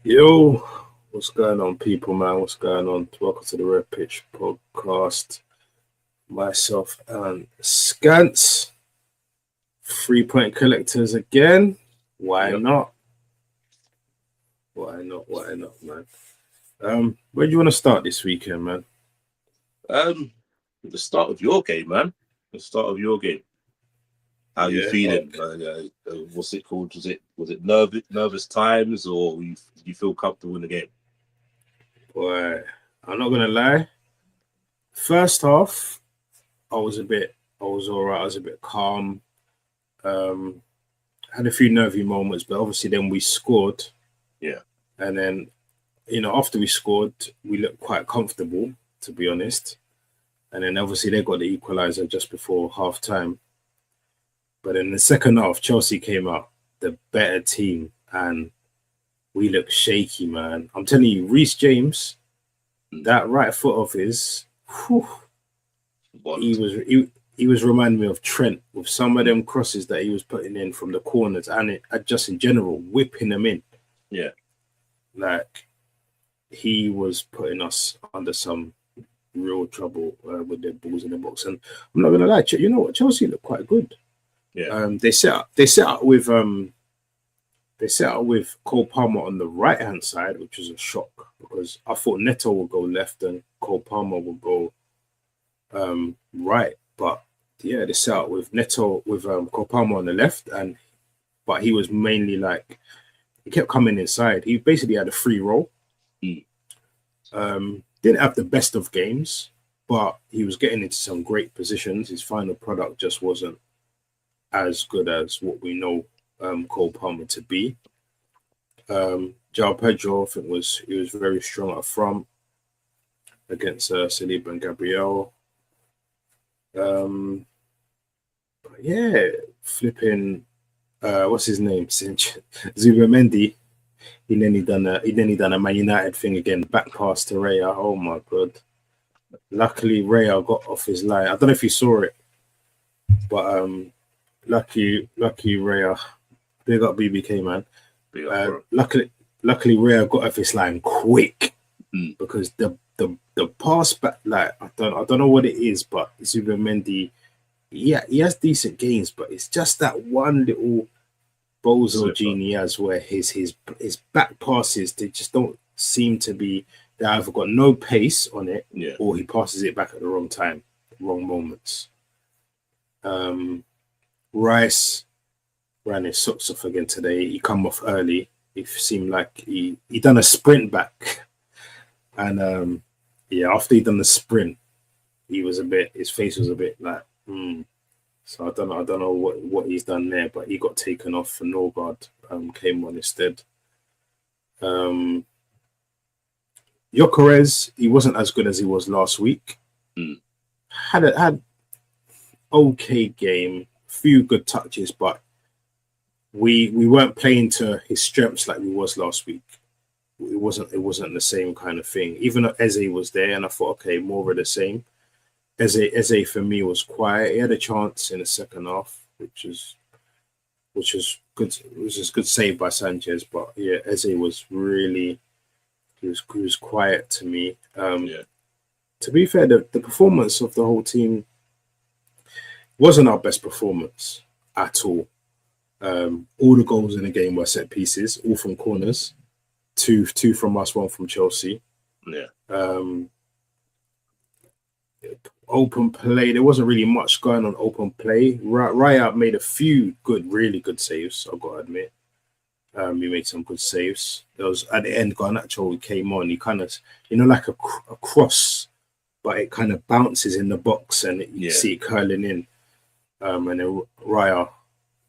Yo, what's going on, people, man? What's going on? Welcome to the Red Pitch podcast. Myself and Scance, 3 point collectors again. Why Yep. not? Why not? Why not, man? Where do you want to start this weekend, man? Um, the start of your game, man. The start of your game. How you Yeah, feeling? okay. What's it called? Was it nervous times, or you feel comfortable in the game? Boy, I'm not gonna lie. First half, I was all right. I was a bit calm. Um, had a few nervy moments, but obviously then we scored, Yeah, and then after we scored, we looked quite comfortable, to be honest. And then obviously they got the equaliser just before half time. But in the second half, Chelsea came out the better team, and we looked shaky, man. I'm telling you, Reece James, mm. that right foot of his, whew, he Bond. was he was reminding me of Trent with some of Mm. them crosses that he was putting in from the corners and just in general whipping them in. Yeah, Like he was putting us under some real trouble with their balls in the box. And I'm not gonna lie, you know what? Chelsea look quite good. yeah, They set up with Cole Palmer on the right hand side, which was a shock because I thought Neto would go left and Cole Palmer would go right. But yeah, they set up with Neto with Cole Palmer on the left, but he was mainly like he kept coming inside. He basically had a free roll. mm. Didn't have the best of games, but he was getting into some great positions. His final product just wasn't as good as what we know Cole Palmer to be. João Pedro, I think he was very strong up front against Saliba and Gabriel. But yeah, flipping. What's his name? Zubamendi. He then done a Man United thing again. Back pass to Raya. Oh my god! Luckily, Raya got off his line. I don't know if you saw it, but lucky Raya. Big up BBK, man. Big up, bro. Luckily, Raya got off his line quick Mm. because the pass back, like I don't know what it is, but Zubamendi, yeah, he has decent games, but it's just that one little bozo Slipper. gene he has where his back passes, they just don't seem to be. They either got no pace on it, Yeah, or he passes it back at the wrong time, wrong moments. Rice ran his socks off again today. He come off early. It seemed like he done a sprint back, and yeah, after he done the sprint, his face was a bit like. So I don't know what he's done there, but he got taken off for Norgard. Came on instead. Gyökeres, he wasn't as good as he was last week. mm. Had okay game, few good touches, but we weren't playing to his strengths like we was last week. It wasn't the same kind of thing. Even though Eze was there, and I thought, okay, more of the same. Eze for me was quiet. He had a chance in the second half, which was good. It was just good save by Sanchez, but yeah, Eze was really he was quiet to me. Yeah, To be fair, the performance of the whole team wasn't our best performance at all. All the goals in the game were set pieces, all from corners. Two from us, one from Chelsea. yeah, Open play, there wasn't really much going on open play. Raya made a few really good saves, I've got to admit. He made some good saves. There was at the end, Garnacho came on. He kind of, like a cross, but it kind of bounces in the box and you see it curling in. And then Raya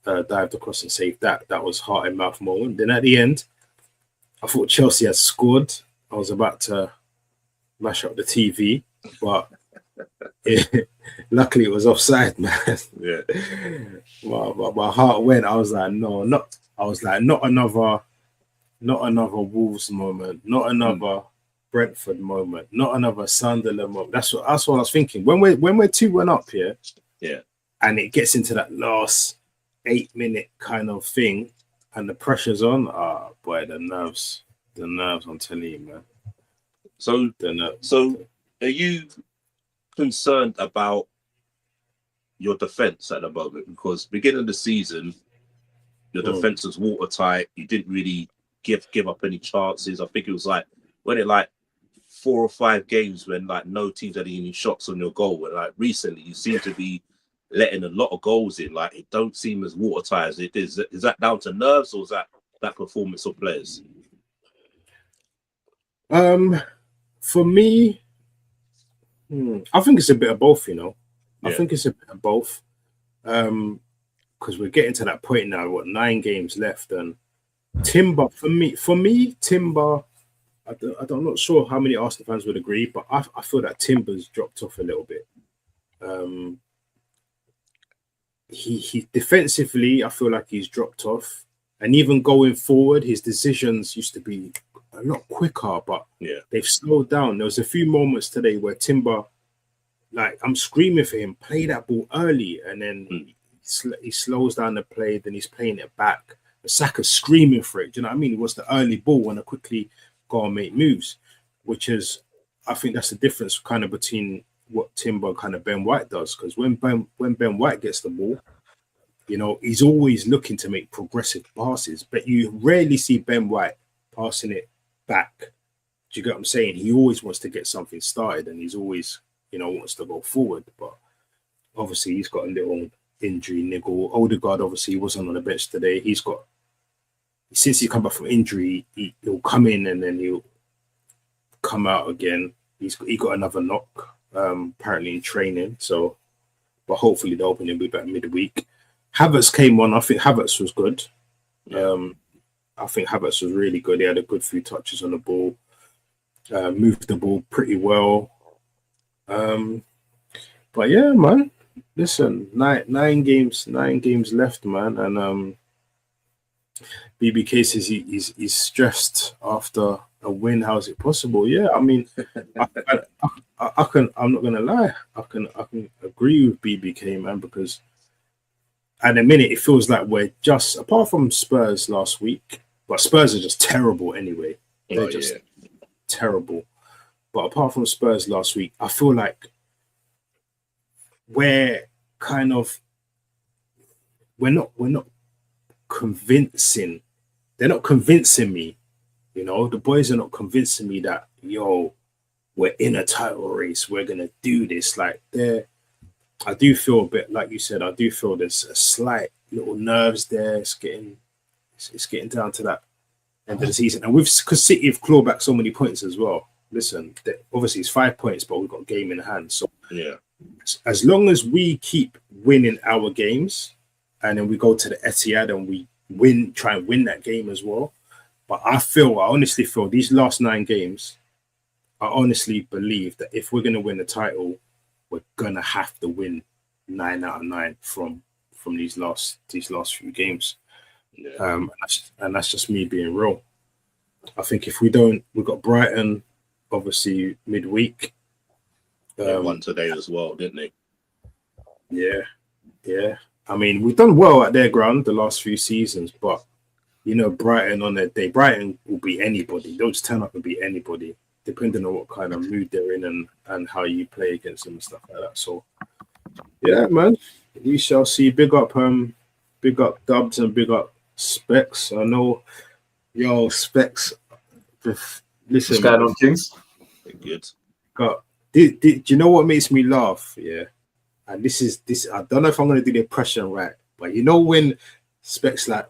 dived across and saved that. That was heart and mouth moment. Then at the end, I thought Chelsea had scored. I was about to mash up the TV, but luckily it was offside, man. yeah. My heart went. I was like, no, not. I was like, not another Wolves moment, not another Brentford moment, not another Sunderland moment. That's what I was thinking. When we're 2-1 up here, Yeah, and it gets into that last 8-minute kind of thing, and the pressure's on. Ah, boy, the nerves. The nerves, I'm telling you, man. So, The nerves. so are you concerned about your defense at the moment? Because beginning of the season, your defense was watertight. You didn't really give up any chances. I think it was like when it like 4 or 5 games when like no teams had any shots on your goal. And like recently, you seem to be letting a lot of goals in. Like it don't seem as watertight as it is. Is that down to nerves or is that performance of players? For me, I think it's a bit of both. You know, Yeah. I think it's a bit of both. Because we're getting to that point now. What 9 games left, and Timber for me, Timber. I'm not sure how many Arsenal fans would agree, but I feel that Timber's dropped off a little bit. He defensively, I feel like he's dropped off, and even going forward, his decisions used to be a lot quicker, but they've slowed down. There was a few moments today where Timber, like I'm screaming for him, play that ball early, and then he slows down the play, then he's playing it back. Saka's screaming for it. Do you know what I mean? It was the early ball when I quickly go and make moves, which is, I think that's the difference kind of between what Timber and kind of Ben White does. Because when Ben White gets the ball, you know, he's always looking to make progressive passes, but you rarely see Ben White passing it back. Do you get what I'm saying? He always wants to get something started, and he's always, you know, wants to go forward. But obviously, he's got a little injury niggle. Odegaard, obviously, he wasn't on the bench today. He's got, since he come back from injury, he'll come in and then he'll come out again. He got another knock, apparently in training. So, but hopefully they'll open him back midweek. Havertz came on. I think Havertz was good. I think Havertz was really good. He had a good few touches on the ball. Moved the ball pretty well. But yeah, man. Listen, nine games left, man, and BBK says he's stressed after a win. How's it possible? Yeah, I mean, I can. I'm not gonna lie. I can agree with BBK, man, because at the minute it feels like we're just, apart from Spurs last week, but Spurs are just terrible anyway. They're just terrible. But apart from Spurs last week, I feel like we're not convincing. They're not convincing me. You know, the boys are not convincing me that, yo, we're in a title race. We're gonna do this. Like, I do feel a bit, like you said, I do feel there's a slight little nerves there. It's getting down to that end of the season, and because City have clawed back so many points as well. Listen, obviously it's 5 points, but we've got a game in hand. So as long as we keep winning our games, and then we go to the Etihad and we try and win that game as well. But I honestly feel these last 9 games, I honestly believe that if we're going to win the title, we're going to have to win 9 out of 9 from these last few games. And that's just me being real. I think if we don't, we've got Brighton, obviously midweek. They won today as well, didn't they? Yeah. I mean, we've done well at their ground the last few seasons, but you know, Brighton on their day, Brighton will beat anybody. They'll just turn up and beat anybody, depending on what kind of mood they're in and how you play against them and stuff like that. So, yeah, man, we shall see. Big up Dubs and big up Specs. I know, yo, Specs. Listen, what's going on, Kings? Good. Do you know what makes me laugh? Yeah, and this. I don't know if I'm gonna do the impression right, but you know when Specs like.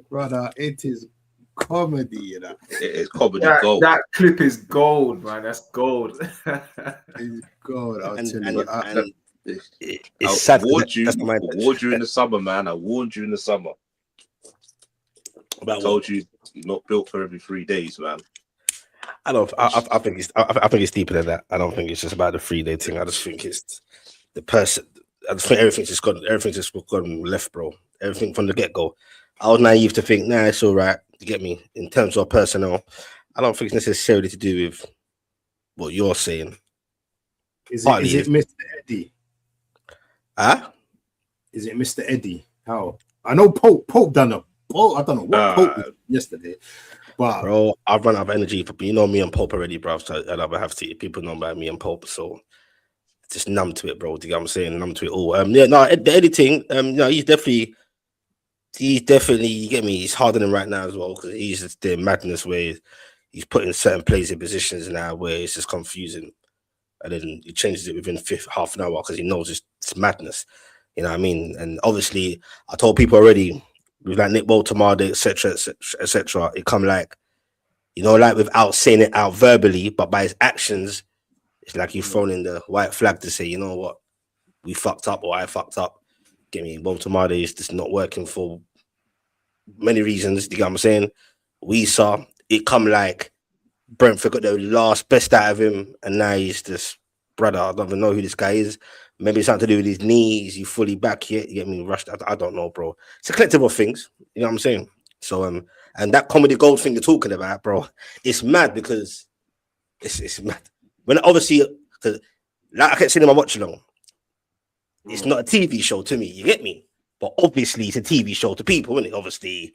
Brother, it is comedy, you know. It is comedy gold. That clip is gold, man. That's gold. It's gold. I'll tell you. It's sad. I warned you in the summer, man. I warned you in the summer. I told you you're not built for every 3 days, man. I think it's deeper than that. I don't think it's just about the 3-day thing. I just think it's the person. I just think everything's just gone left, bro. Everything from the get-go. I was naive to think, nah, it's all right. You get me? In terms of personnel, I don't think it's necessarily to do with what you're saying. Is it Mr. Eddie? Huh? Is it Mr. Eddie? How? I know Pope done a. Oh, I don't know what Pope did yesterday, but bro, I've run out of energy. You know me and Pope already, bro. So I'd rather have to. People know about me and Pope, so just numb to it, bro. Do you get what I'm saying? Numb to it all. Yeah, no, the editing. No, he's definitely. You get me. He's hardening right now as well because he's just doing madness where he's putting certain players in positions now where it's just confusing, and then he changes it within half an hour because he knows it's madness. You know what I mean? And obviously, I told people already with like Nick Baltimore, etc., etc. It come like, you know, like without saying it out verbally, but by his actions, it's like he's thrown in the white flag to say, you know what, we fucked up or I fucked up. Get me? Baltimore is just not working for many reasons. You get what I'm saying? We saw it come like Brentford got the last best out of him, and now he's just brother. I don't even know who this guy is. Maybe it's something to do with his knees. He fully back yet? You get me? Rushed. I don't know, bro. It's a collective of things. You know what I'm saying? So and that comedy gold thing you're talking about, bro, it's mad because it's mad. When obviously, because like I kept saying in my watch along, it's not a TV show to me. You get me? But obviously, it's a TV show to people, isn't it? Obviously,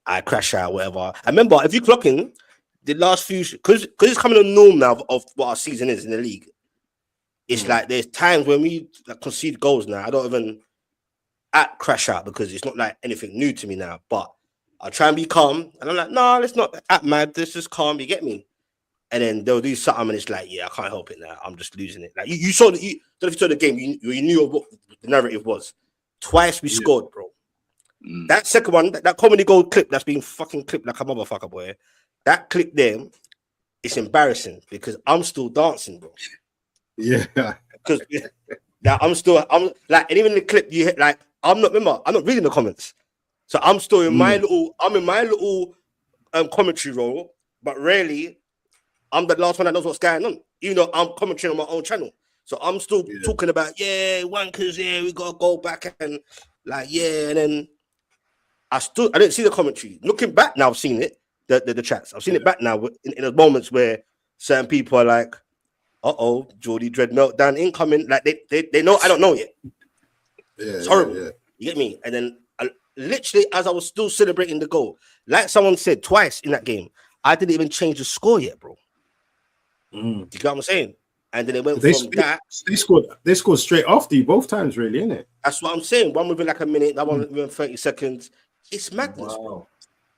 I crash out, whatever. I remember if you clock in the last few, because it's coming a norm now of what our season is in the league. It's like there's times when we concede goals now. I don't even crash out because it's not like anything new to me now. But I try and be calm, and I'm like, no, let's not act mad. Let's just calm. You get me? And then they'll do something, and it's like, yeah, I can't help it now. I'm just losing it. Like you saw don't know if you saw the game. You knew what the narrative was. Twice we scored, bro. That second one, that comedy gold clip that's been fucking clipped like a motherfucker, boy. That clip there, it's embarrassing because I'm still dancing, bro. Yeah, because now I'm like, and even in the clip you hit, like, I'm not reading the comments, so I'm still in my little commentary role, but really I'm the last one that knows what's going on, even though I'm commentating on my own channel. So I'm still talking about wankers, we gotta go back and like and then I didn't see the commentary. Looking back now, I've seen it, the chats. I've seen it back now in the moments where certain people are like, Geordie Dread meltdown incoming. Like they know I don't know yet. It's horrible. You get me? And then literally as I was still celebrating the goal, like someone said twice in that game, I didn't even change the score yet, bro. Do you get what I'm saying? And then it went that. They scored straight after you both times, really, isn't it? That's what I'm saying. One within like a minute, that one within 30 seconds. It's madness, bro.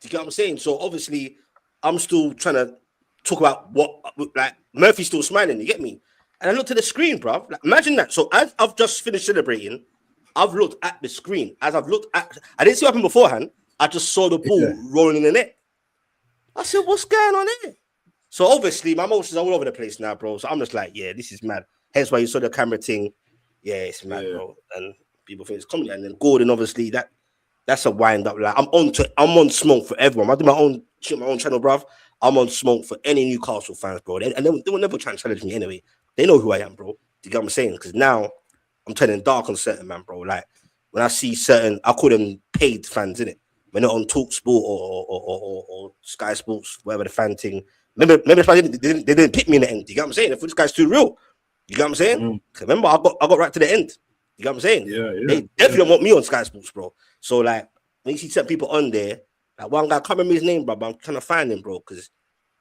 Do you get what I'm saying? So obviously, I'm still trying to talk about what, like, Murphy's still smiling, you get me? And I looked at the screen, bro. Like, imagine that. So as I've just finished celebrating, I've looked at the screen. I didn't see what happened beforehand. I just saw the ball rolling in the net. I said, what's going on here? So obviously, my emotions are all over the place now, bro. So I'm just like, this is mad. Hence why you saw the camera thing. Yeah, it's mad, bro. And people think it's comedy. And then Gordon, obviously, that's a wind up. Like, I'm on smoke for everyone. I do my own channel, bruv. I'm on smoke for any Newcastle fans, bro. And they will never try and challenge me anyway. They know who I am, bro. Do you get what I'm saying? Because now I'm turning dark on certain man, bro. Like when I see certain, I call them paid fans, innit? When they're on Talk Sport or Sky Sports, whatever the fan thing. Maybe that's why they didn't pick me in the end. You get what I'm saying? If this guy's too real, you get what I'm saying? Remember, I got right to the end. You get what I'm saying? They definitely don't want me on Sky Sports, bro. So like when you see certain people on there, like one guy, I can't remember his name, bro, but I'm trying to find him, bro, because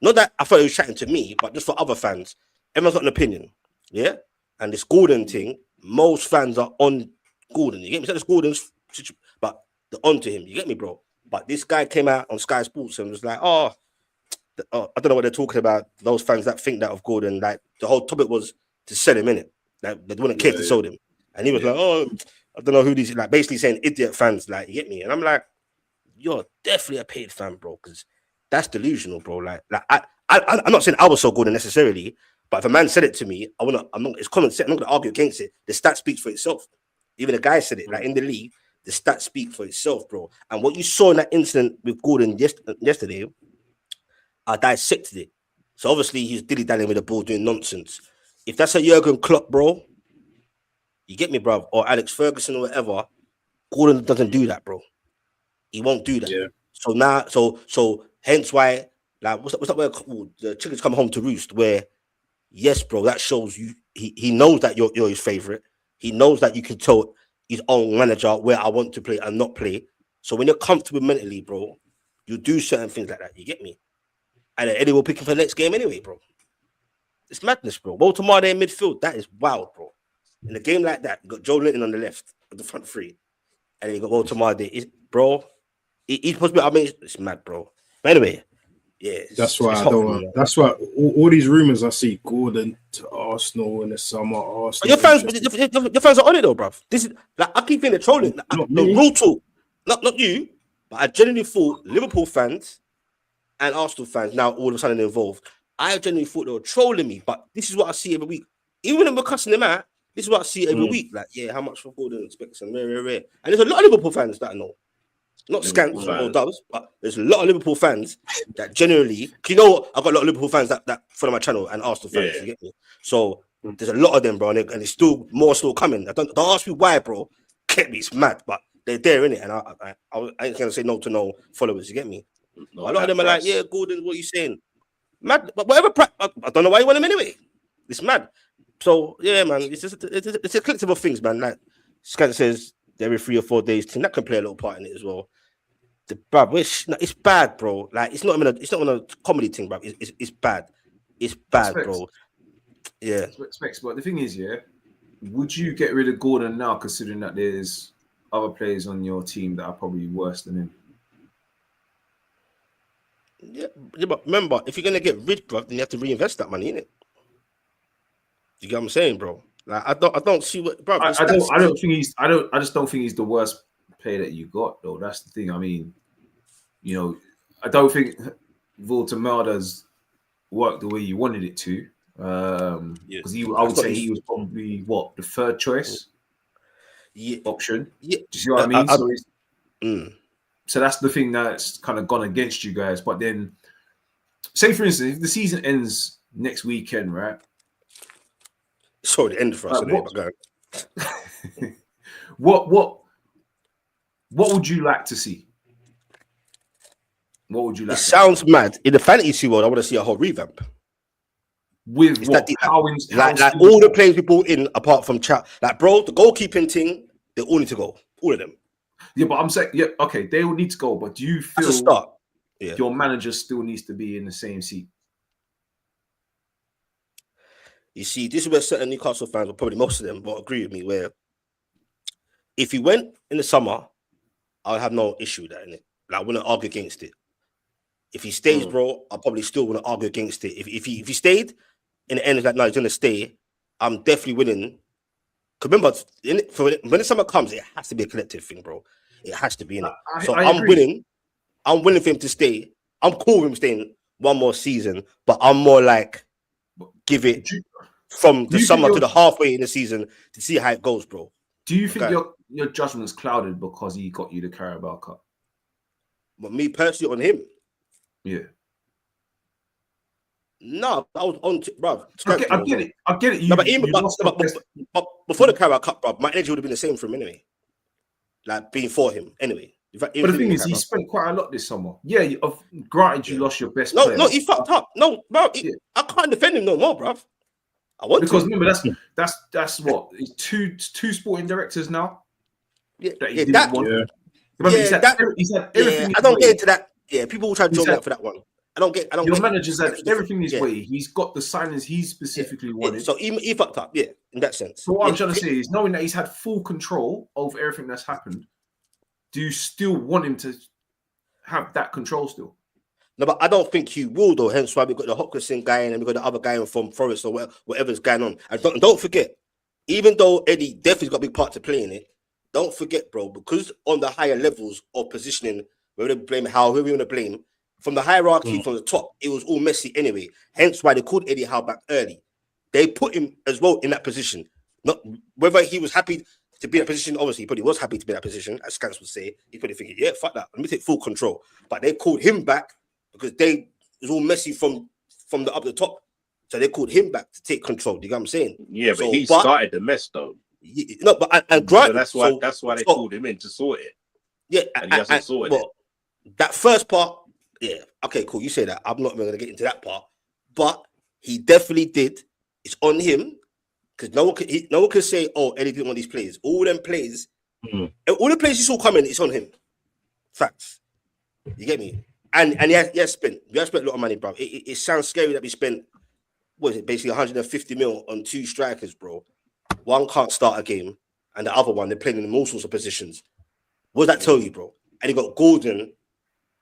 not that I thought he was chatting to me, but just for other fans, everyone's got an opinion, yeah. And this Gordon thing, most fans are on Gordon. You get me? So this Gordon's, but they're onto him. You get me, bro? But this guy came out on Sky Sports and was like, I don't know what they're talking about. Those fans that think that of Gordon, like the whole topic was to sell him in it. Like they wouldn't care to sell him. And he was like, I don't know who these, like basically saying idiot fans, like, you get me? And I'm like, you're definitely a paid fan, bro, because that's delusional, bro. Like I'm not saying I was so Gordon necessarily, but if a man said it to me, I'm not, it's common sense. I'm not gonna argue against it. The stat speaks for itself. Even the guy said it, like in the league, the stats speak for itself, bro. And what you saw in that incident with Gordon yesterday, I dissected it. So obviously he's dilly-dallying with the ball doing nonsense. If that's a Jurgen Klopp, bro, you get me, bro, or Alex Ferguson or whatever, Gordon doesn't do that, bro. He won't do that. Yeah. So now, so hence why, like, what's that word called? The chickens come home to roost. Where, yes, bro, that shows you he knows that you're his favorite, He knows that you can tell his own manager where I want to play and not play. So when you're comfortable mentally, bro, you do certain things like that. You get me? And then Eddie will pick him for the next game anyway, bro. It's madness, bro. Baltimore there in midfield, that is wild, bro. In a game like that, you got Joe Linton on the left of the front three, and then you got Baltimore there. Bro, he's supposed to be. I mean, it's mad, bro. But anyway, yeah, That's why I don't want. That's why all these rumors I see Gordon to Arsenal in the summer. Arsenal. But your fans are on it though, bro. This is like I keep thinking they're trolling. Not The me. real talk, not you, but I genuinely thought Liverpool fans and Arsenal fans now all of a sudden involved. I genuinely thought they were trolling me, but this is what I see every week. Even when we're cussing them out, this is what I see every week. Like, yeah, how much for Gordon expects and rare. And there's a lot of Liverpool fans that I know. Not scants or doves, but there's a lot of Liverpool fans that generally, you know what? I've got a lot of Liverpool fans that follow my channel and Arsenal fans, you get me? So there's a lot of them, bro, and it's still more coming. Don't ask me why, bro. Get me, it's mad, but they're there, innit? And I ain't gonna say no to no followers, you get me? No, a lot of them are like, yeah, Gordon, what are you saying? Mad, but whatever. I don't know why you want him anyway. It's mad. So yeah, man, it's a collective of things, man. Like Scant says, every 3 or 4 days, team that can play a little part in it as well. It's bad, bro. Like it's not even a comedy thing, bro. It's bad. It's bad, bro. Yeah. But the thing is, yeah, would you get rid of Gordon now, considering that there's other players on your team that are probably worse than him? Yeah, but remember, if you're gonna get rid, bro, then you have to reinvest that money in it. You get what I'm saying, bro? Like I don't see what, bro. I just don't think he's the worst player that you got, though. That's the thing. I mean, you know, I don't think Voltemada's worked the way you wanted it to. Because I would say he was probably the third choice option. Yeah. Do you see what I mean? So that's the thing that's kind of gone against you guys. But then, say for instance, if the season ends next weekend, right? It's already ended for us. What would you like to see? What would you like? It sounds mad. In the fantasy world, I want to see a whole revamp. With what? Like all the players we brought in, apart from chat, like bro, the goalkeeping thing, they all need to go. All of them. Yeah, but I'm saying, yeah, okay, they will need to go. But do you feel your manager still needs to be in the same seat? You see, this is where certain Newcastle fans, or probably most of them, will agree with me. Where if he went in the summer, I would have no issue with that in it. Like, I wouldn't argue against it. If he stays, bro, I probably still wouldn't argue against it. If he stayed, in the end, it's like, no, he's gonna stay. I'm definitely winning. Because remember, when the summer comes, it has to be a collective thing, bro. It has to be in it. So I'm winning. I'm willing for him to stay. I'm cool with him staying one more season, but I'm more like give it from the summer to the halfway in the season to see how it goes, bro. Do you think your judgment is clouded because he got you the Carabao Cup? But me personally on him, yeah. No, I was on, bro. I get it. But before the Carabao Cup, bro, my energy would have been the same for him anyway. Like being for him anyway. But the thing is, he spent quite a lot this summer. Yeah, granted, you lost your best player. No, he fucked up. No, bro, I can't defend him no more, bro. I want because remember that's what two sporting directors now. Yeah, he said everything. I don't get into that. Yeah, people will try to draw me out for that one. I don't get. Your manager's had everything his way. He's got the signings he specifically wanted. So he fucked up. Yeah, in that sense. So what I'm trying to say is, knowing that he's had full control over everything that's happened, do you still want him to have that control still? No, but I don't think he will though. Hence why we got the Hopkinson guy and then we got the other guy from Forest or whatever's going on. And don't forget, even though Eddie definitely's got a big part to play in it, don't forget, bro, because on the higher levels of positioning, whether we blame Howe, who we want to blame, from the hierarchy from the top, it was all messy anyway. Hence why they called Eddie Howe back early. They put him as well in that position. Not whether he was happy to be in that position. Obviously, he probably was happy to be in that position, as Scans would say. He probably thinking, yeah, fuck that. Let me take full control. But they called him back because it was all messy from the up the top. So they called him back to take control. Do you get what I'm saying? Yeah, but he started the mess though. No, but and granted, so that's why they called him in to sort it. Yeah, and he hasn't sorted it. That first part, yeah, okay, cool. You say that. I'm not even going to get into that part, but he definitely did. It's on him. because no one can say, "Oh, Eddie didn't want these players." All them players, all the players you saw coming, it's on him. Facts. You get me? And we have spent a lot of money, bro. It sounds scary that we spent, what is it, basically 150 mil on 2 strikers, bro. One can't start a game, and the other one, they're playing in all sorts of positions. What does that tell you, bro? And you got Gordon.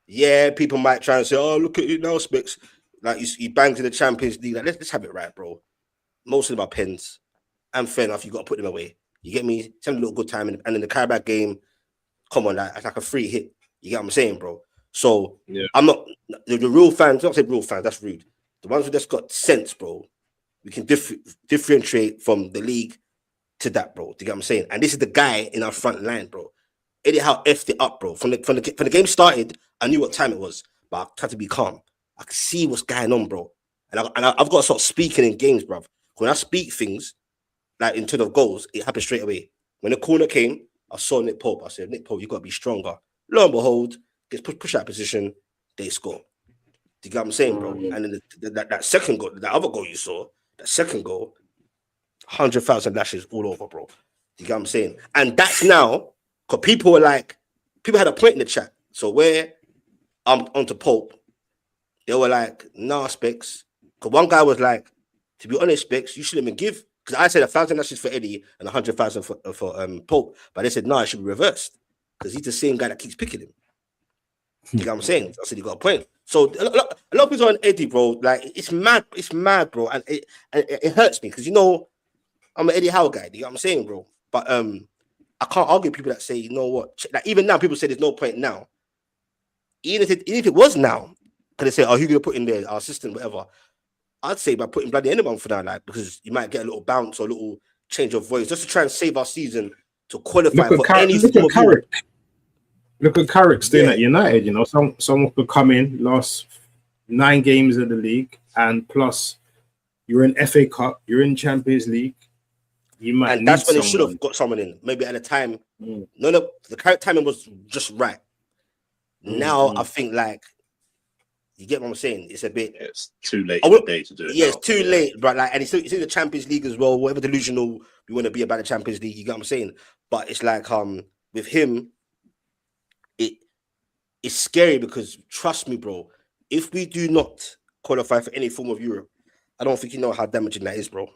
Yeah, people might try and say, "Oh, look at it now, Specs." Like, you banged in the Champions League. Like, let's have it right, bro. Most of them are pens. And fair enough, you got to put them away. You get me? Send a little good time. And in the Carabao game, come on, that's like a free hit. You get what I'm saying, bro? So, I'm not, the real fans, don't say real fans, that's rude. The ones who just got sense, bro, we can differentiate from the league to that, bro. Do you get what I'm saying? And this is the guy in our front line, bro. Eddie Howe effed it up, bro. From the game started, I knew what time it was, but I tried to be calm. I could see what's going on, bro. And I've got to start speaking in games, bro. When I speak things, like in terms of goals, it happened straight away. When the corner came, I saw Nick Pope. I said, "Nick Pope, you got to be stronger." Lo and behold, gets push out position, they score. Do you get what I'm saying, bro? And then that second goal, that other goal you saw, that second goal, 100,000 lashes all over, bro. Do you get what I'm saying? And that's now, because people had a point in the chat. So where I'm onto Pope, they were like, "Nah, Specs." Because one guy was like, "To be honest, Specs, you shouldn't even give." Because I said 1,000 lashes for Eddie and 100,000 for Pope. But they said, "No, it should be reversed." Because he's the same guy that keeps picking him. You know what I'm saying? I said, "You got a point." So a lot of people on Eddie, bro. Like, it's mad, bro. And it hurts me because, you know, I'm an Eddie Howe guy. You know what I'm saying, bro? But I can't argue with people that say, "You know what?" Like, even now, people say there's no point now. Even if it was now, because they say, "Oh, who gonna put in there? Our assistant, whatever." I'd say by putting bloody anyone for now, like, because you might get a little bounce or a little change of voice just to try and save our season to qualify for any form of Europe. Look at Carrick's doing at United. You know, someone could come in, last 9 games of the league, and plus you're in FA Cup, you're in Champions League. You might, and that's when they should have got someone in. Maybe at a time, no, the correct timing was just right. Now I think, like, you get what I'm saying? It's a bit. It's too late in the day to do it. Yeah, it's too late, but like, and it's in the Champions League as well. Whatever delusional we want to be about the Champions League, you get what I'm saying? But it's like, with him, it's scary because, trust me, bro, if we do not qualify for any form of Europe, I don't think you know how damaging that is, bro.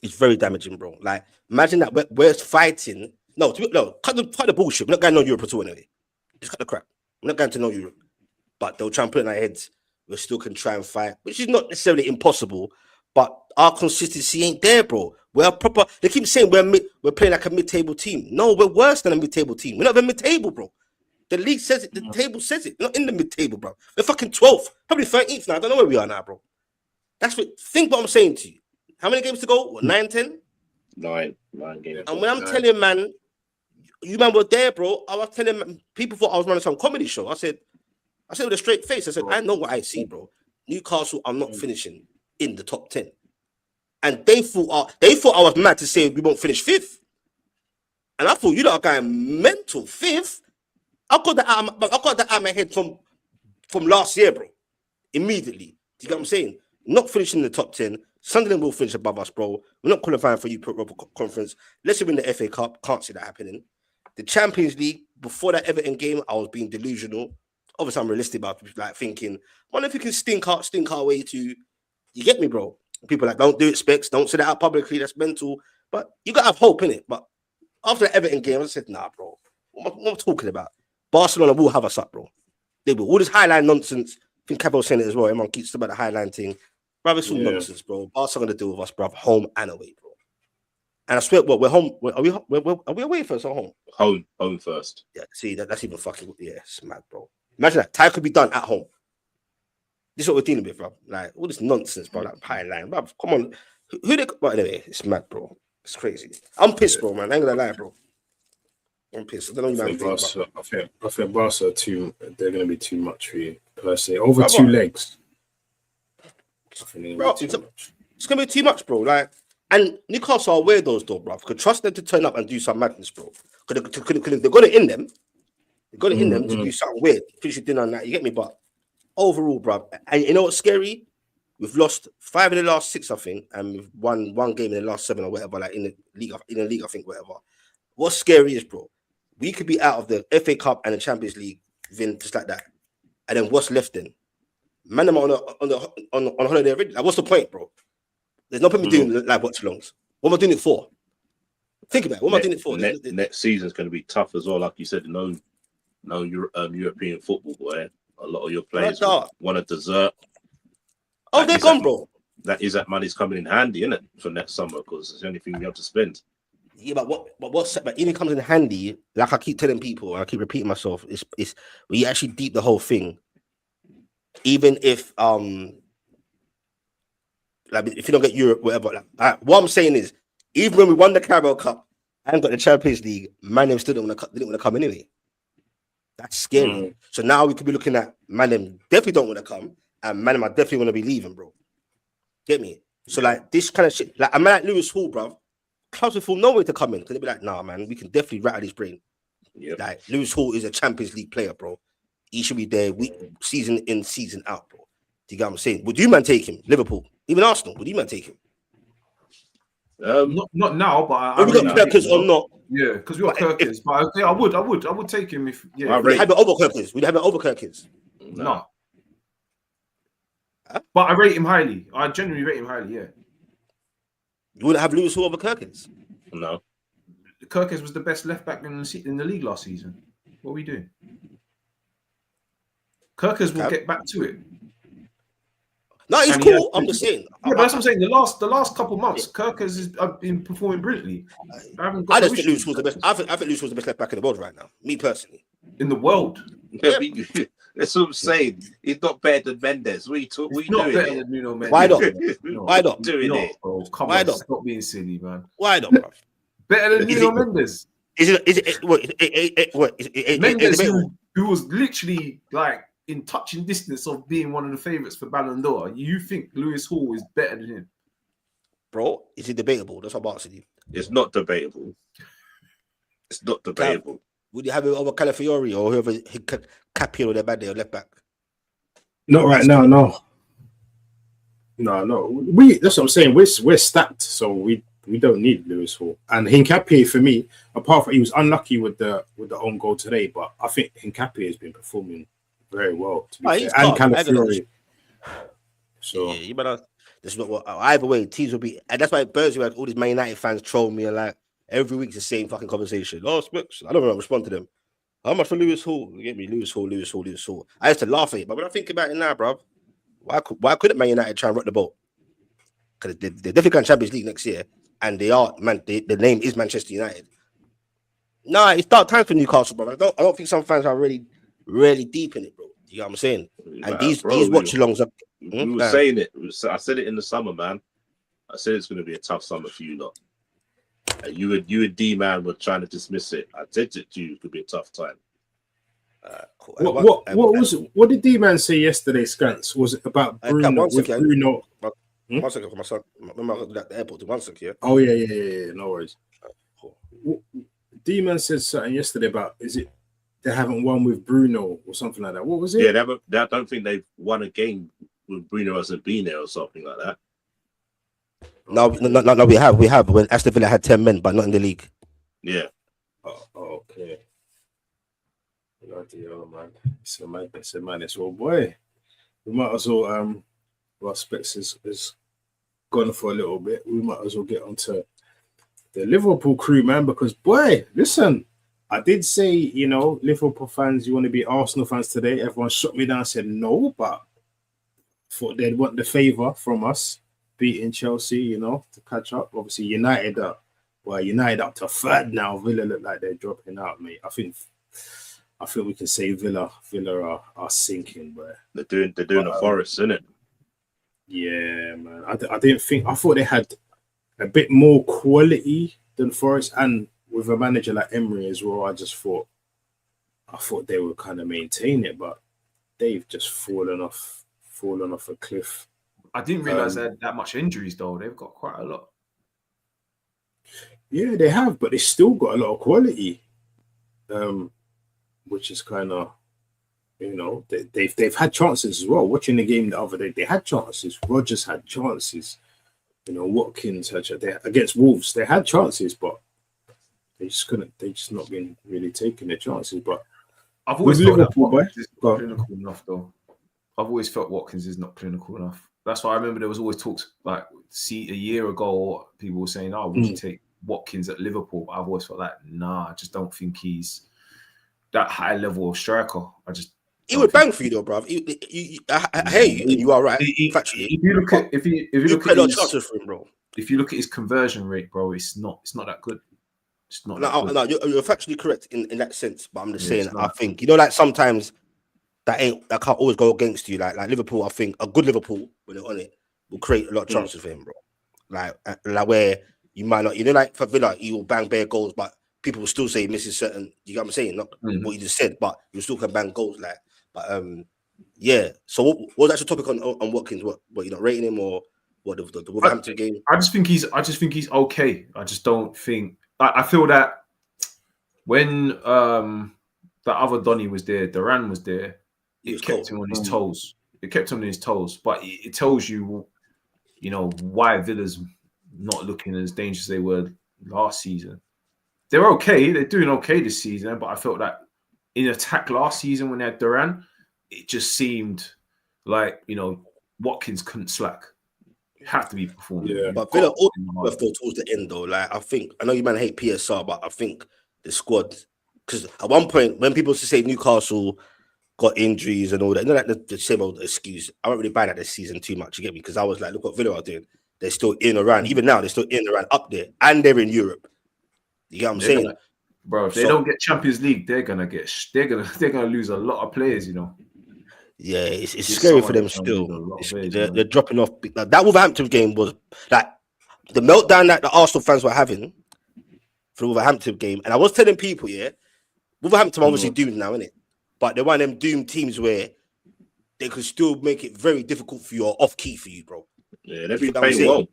It's very damaging, bro. Like, imagine that we're fighting. No, cut the bullshit. We're not going to know Europe at all anyway. Just cut the crap. We're not going to know Europe. But they'll try and put in our heads, we still can try and fight, which is not necessarily impossible, but our consistency ain't there, bro. We're proper. They keep saying we're playing like a mid-table team. No, we're worse than a mid-table team. We're not even mid-table, bro. The league says it. The table says it. We're not in the mid-table, bro. We're fucking 12th, probably 13th now. I don't know where we are now, bro. Think what I'm saying to you. How many games to go? What, 9, 10? 9 games. And when I'm telling, man, you man were there, bro. I was telling people thought I was running some comedy show. I said with a straight face, I said, "I know what I see, bro. Newcastle, I'm not finishing in the top 10." And they thought I was mad to say we won't finish 5th. And I thought, you lot are going mental. 5th? I got that out of my head from last year, bro. Immediately. Do you get what I'm saying? Not finishing in the top 10. Sunderland will finish above us, bro. We're not qualifying for Europa Conference. Let's win the FA Cup. Can't see that happening. The Champions League, before that Everton game, I was being delusional. Obviously, I'm realistic about, like, thinking, well, if you can stink our way to, you get me, bro. People like, don't do it, Specs. Don't say that out publicly. That's mental. But you got to have hope in it. But after the Everton game, I said, nah, bro. What am I talking about? Barcelona will have us up, bro. They will. All this highline nonsense. I think Cabo was saying it as well. Everyone keeps about the highline thing. Bro, it's all nonsense, bro. Barcelona going to deal with us, bro. Home and away, bro. And I swear, we're home. Are we away first or home? Home first. Yeah, see, that's even fucking, it's mad, bro. Imagine that. Tie could be done at home. This is what we're dealing with, bro. Like, all this nonsense, bro. Like, high line. Bro, come on. But anyway, it's mad, bro. It's crazy. I'm pissed, bro, man. I ain't gonna lie, bro. I'm pissed. I don't know I think Barca they're gonna be too much for you, personally. Over 2 legs. Bro, it's gonna be too much, bro. Like, and Newcastle are weirdos, though, bro. Could trust them to turn up and do some madness, bro. Because they've got it in them. They've got it in them to do something weird. Finish your dinner on that. You get me? But overall, bro, and you know what's scary? We've lost 5 in the last 6, I think, and we've won 1 game in the last 7 or whatever, like in the league, I think, whatever. What's scary is, bro, we could be out of the FA Cup and the Champions League, then just like that. And then what's left then? Man, I'm on holiday already. Like, what's the point, bro? There's no point me doing like watch-alongs. What am I doing it for? Think about it. What am I doing it for? Next season's going to be tough as well. Like you said, no European football, boy. A lot of your players want to desert. Oh, they're gone, bro. That money's coming in handy, isn't it, for next summer? Because it's the only thing you have to spend. Yeah, but even comes in handy, like I keep telling people, I keep repeating myself, is when you actually deep the whole thing. Even if like if you don't get Europe, whatever. Like, what I'm saying is, even when we won the Carabao Cup and got the Champions League, man, them still didn't want to come anyway. That's scary. So now we could be looking at man, them definitely don't want to come, and man, them are definitely want to be leaving, bro. Get me? So like this kind of shit, like a man like Lewis Hall, bro, clubs will feel no way to come in because they'll be like, nah, man, we can definitely rattle his brain. Yep. Like Lewis Hall is a Champions League player, bro. He should be there season in, season out, bro. Do you get what I'm saying? Would you man take him? Liverpool, even Arsenal, would you man take him? Not now, but I we got Kirkers or not? Yeah, because we got Kirkers. But yeah, I would take him if we'd have it over Kirkers. We'd have it over Kirkers. No. Huh? But I rate him highly. I genuinely rate him highly. Yeah. You wouldn't have Lewis Hall over Kirkers? No. Kirkers was the best left back in the league last season. What are we doing? Kirkers will get back to it. No, he's cool. I'm just saying. Yeah, but that's what I'm saying. The last couple of months, Kirkers has been performing brilliantly. I just think Lewis Hall's the best. I think Lewis Hall's the best left back in the world right now. Me personally. In the world. Yeah. That's what I'm saying. He's not better than Mendes. We not better than Nuno Mendes. Why not? Why not? Doing it. Bro, come on, stop being silly, man. Why not, bro? Better than Nuno Mendes. Mendes, who was literally like in touching distance of being one of the favourites for Ballon d'Or. You think Lewis Hall is better than him? Bro, is it debatable? That's what I'm asking you. It's not debatable. It's not debatable. Would you have it over Calafiori or whoever Capio their bad day or left back? Not right now, no. No. That's what I'm saying. We're stacked, so we don't need Lewis Hall. And Hincapié, for me, apart from he was unlucky with the own goal today, but I think Hincapié has been performing very well. To be fair. And Calafiori. So yeah, you better. This is not what either way. Teams will be, and that's why Thursday had all these Man United fans troll me and like every week it's the same fucking conversation. Oh, Smokes, I don't want to respond to them. How much for Lewis Hall? You get me, Lewis Hall. I used to laugh at it, but when I think about it now, bro, why couldn't Man United try and rock the boat? Because they're definitely going Champions League next year, and they are the name is Manchester United. Nah, it's dark time for Newcastle, bro. I don't think some fans are really deep in it, bro. You know what I'm saying? And these watch-alongs are. We were saying it. I said it in the summer, man. I said it's going to be a tough summer for you lot. And you and D-Man were trying to dismiss it. I said it to you. It could be a tough time. Cool. What did D-Man say yesterday, Scants? Was it about Bruno? Bruno? One second for my son. Remember I got at the airport. 1 second, yeah? Oh, yeah. No worries. Cool. D-Man said something yesterday about, is it they haven't won with Bruno or something like that? What was it? Yeah, I don't think they've won a game when Bruno hasn't been there or something like that. No, we have. When Aston Villa had 10 men, but not in the league. Yeah. Oh, okay. Bloody hell, man. It's a madness. Well, boy, we might as well, while Specs is gone for a little bit, we might as well get onto the Liverpool crew, man, because, boy, listen, I did say, Liverpool fans, you want to be Arsenal fans today. Everyone shut me down and said no, but thought they'd want the favour from us beating Chelsea, to catch up. Obviously, United up to third now. Villa look like they're dropping out, mate. I think we can say Villa are sinking, but they're doing a Forest, isn't it? Yeah, man. I thought they had a bit more quality than Forest, and with a manager like Emery as well. I thought they would kind of maintain it, but they've just fallen off a cliff. I didn't realize they had that much injuries though. They've got quite a lot. Yeah, they have, but they still got a lot of quality, which is kind of You know, they've had chances as well. Watching the game the other day, they had chances. Rodgers had chances. You know, Watkins had against Wolves. They had chances, but they just couldn't. They just not been really taking their chances. But I've always with felt that Liverpool, boy, Watkins is not clinical enough, though. I've always felt Watkins is not clinical enough. That's why I remember there was always talks like, see, a year ago, people were saying, "Oh, would you take Watkins at Liverpool?" I've always felt like, nah, I just don't think he's that high level of striker. I just He would bang for you though, bruv. I hear you, and you are right. Factually, if you look at if you look create at a lot of his, chances for him, bro. if you look at his conversion rate, bro, it's not that good. It's not that good. No, you're factually correct in that sense. But I'm just saying, it's I think like sometimes that can't always go against you. Like Liverpool, I think a good Liverpool when they're on it will create a lot of chances for him, bro. Like where you might not, like for Villa, he will bang bare goals, but people will still say he misses certain. You know what I'm saying? Not what you just said, but you still can bang goals. Like, but yeah. So what was that your topic on Watkins? What you're not rating him or what the Wolverhampton game? I just think he's okay. I just don't think. I feel that when the other Donny was there, Duran was there. It kept him on his toes. It kept him on his toes. But it tells you, why Villa's not looking as dangerous as they were last season. They're okay. They're doing okay this season. But I felt that in attack last season when they had Duran, it just seemed like, Watkins couldn't slack. You have to be performing. Yeah. But Villa also towards the end, though. Like, I know you man hate PSR, but I think the squad, because at one point, when people used to say Newcastle got injuries and all that, like the same old excuse. I don't really buy that this season too much, you get me? Because I was like, look what Villa are doing. They're still in around. Even now, they're still in around up there. And they're in Europe. You get what I'm saying? Bro, if they don't get Champions League, they're gonna lose a lot of players, Yeah, it's scary for them still. They're dropping off. Like, that Wolverhampton game was like the meltdown that the Arsenal fans were having for the Wolverhampton game. And I was telling people, Wolverhampton obviously doomed now, innit? But they're one of them doomed teams where they could still make it very difficult for you or off key for you, bro. Yeah, they've been playing well.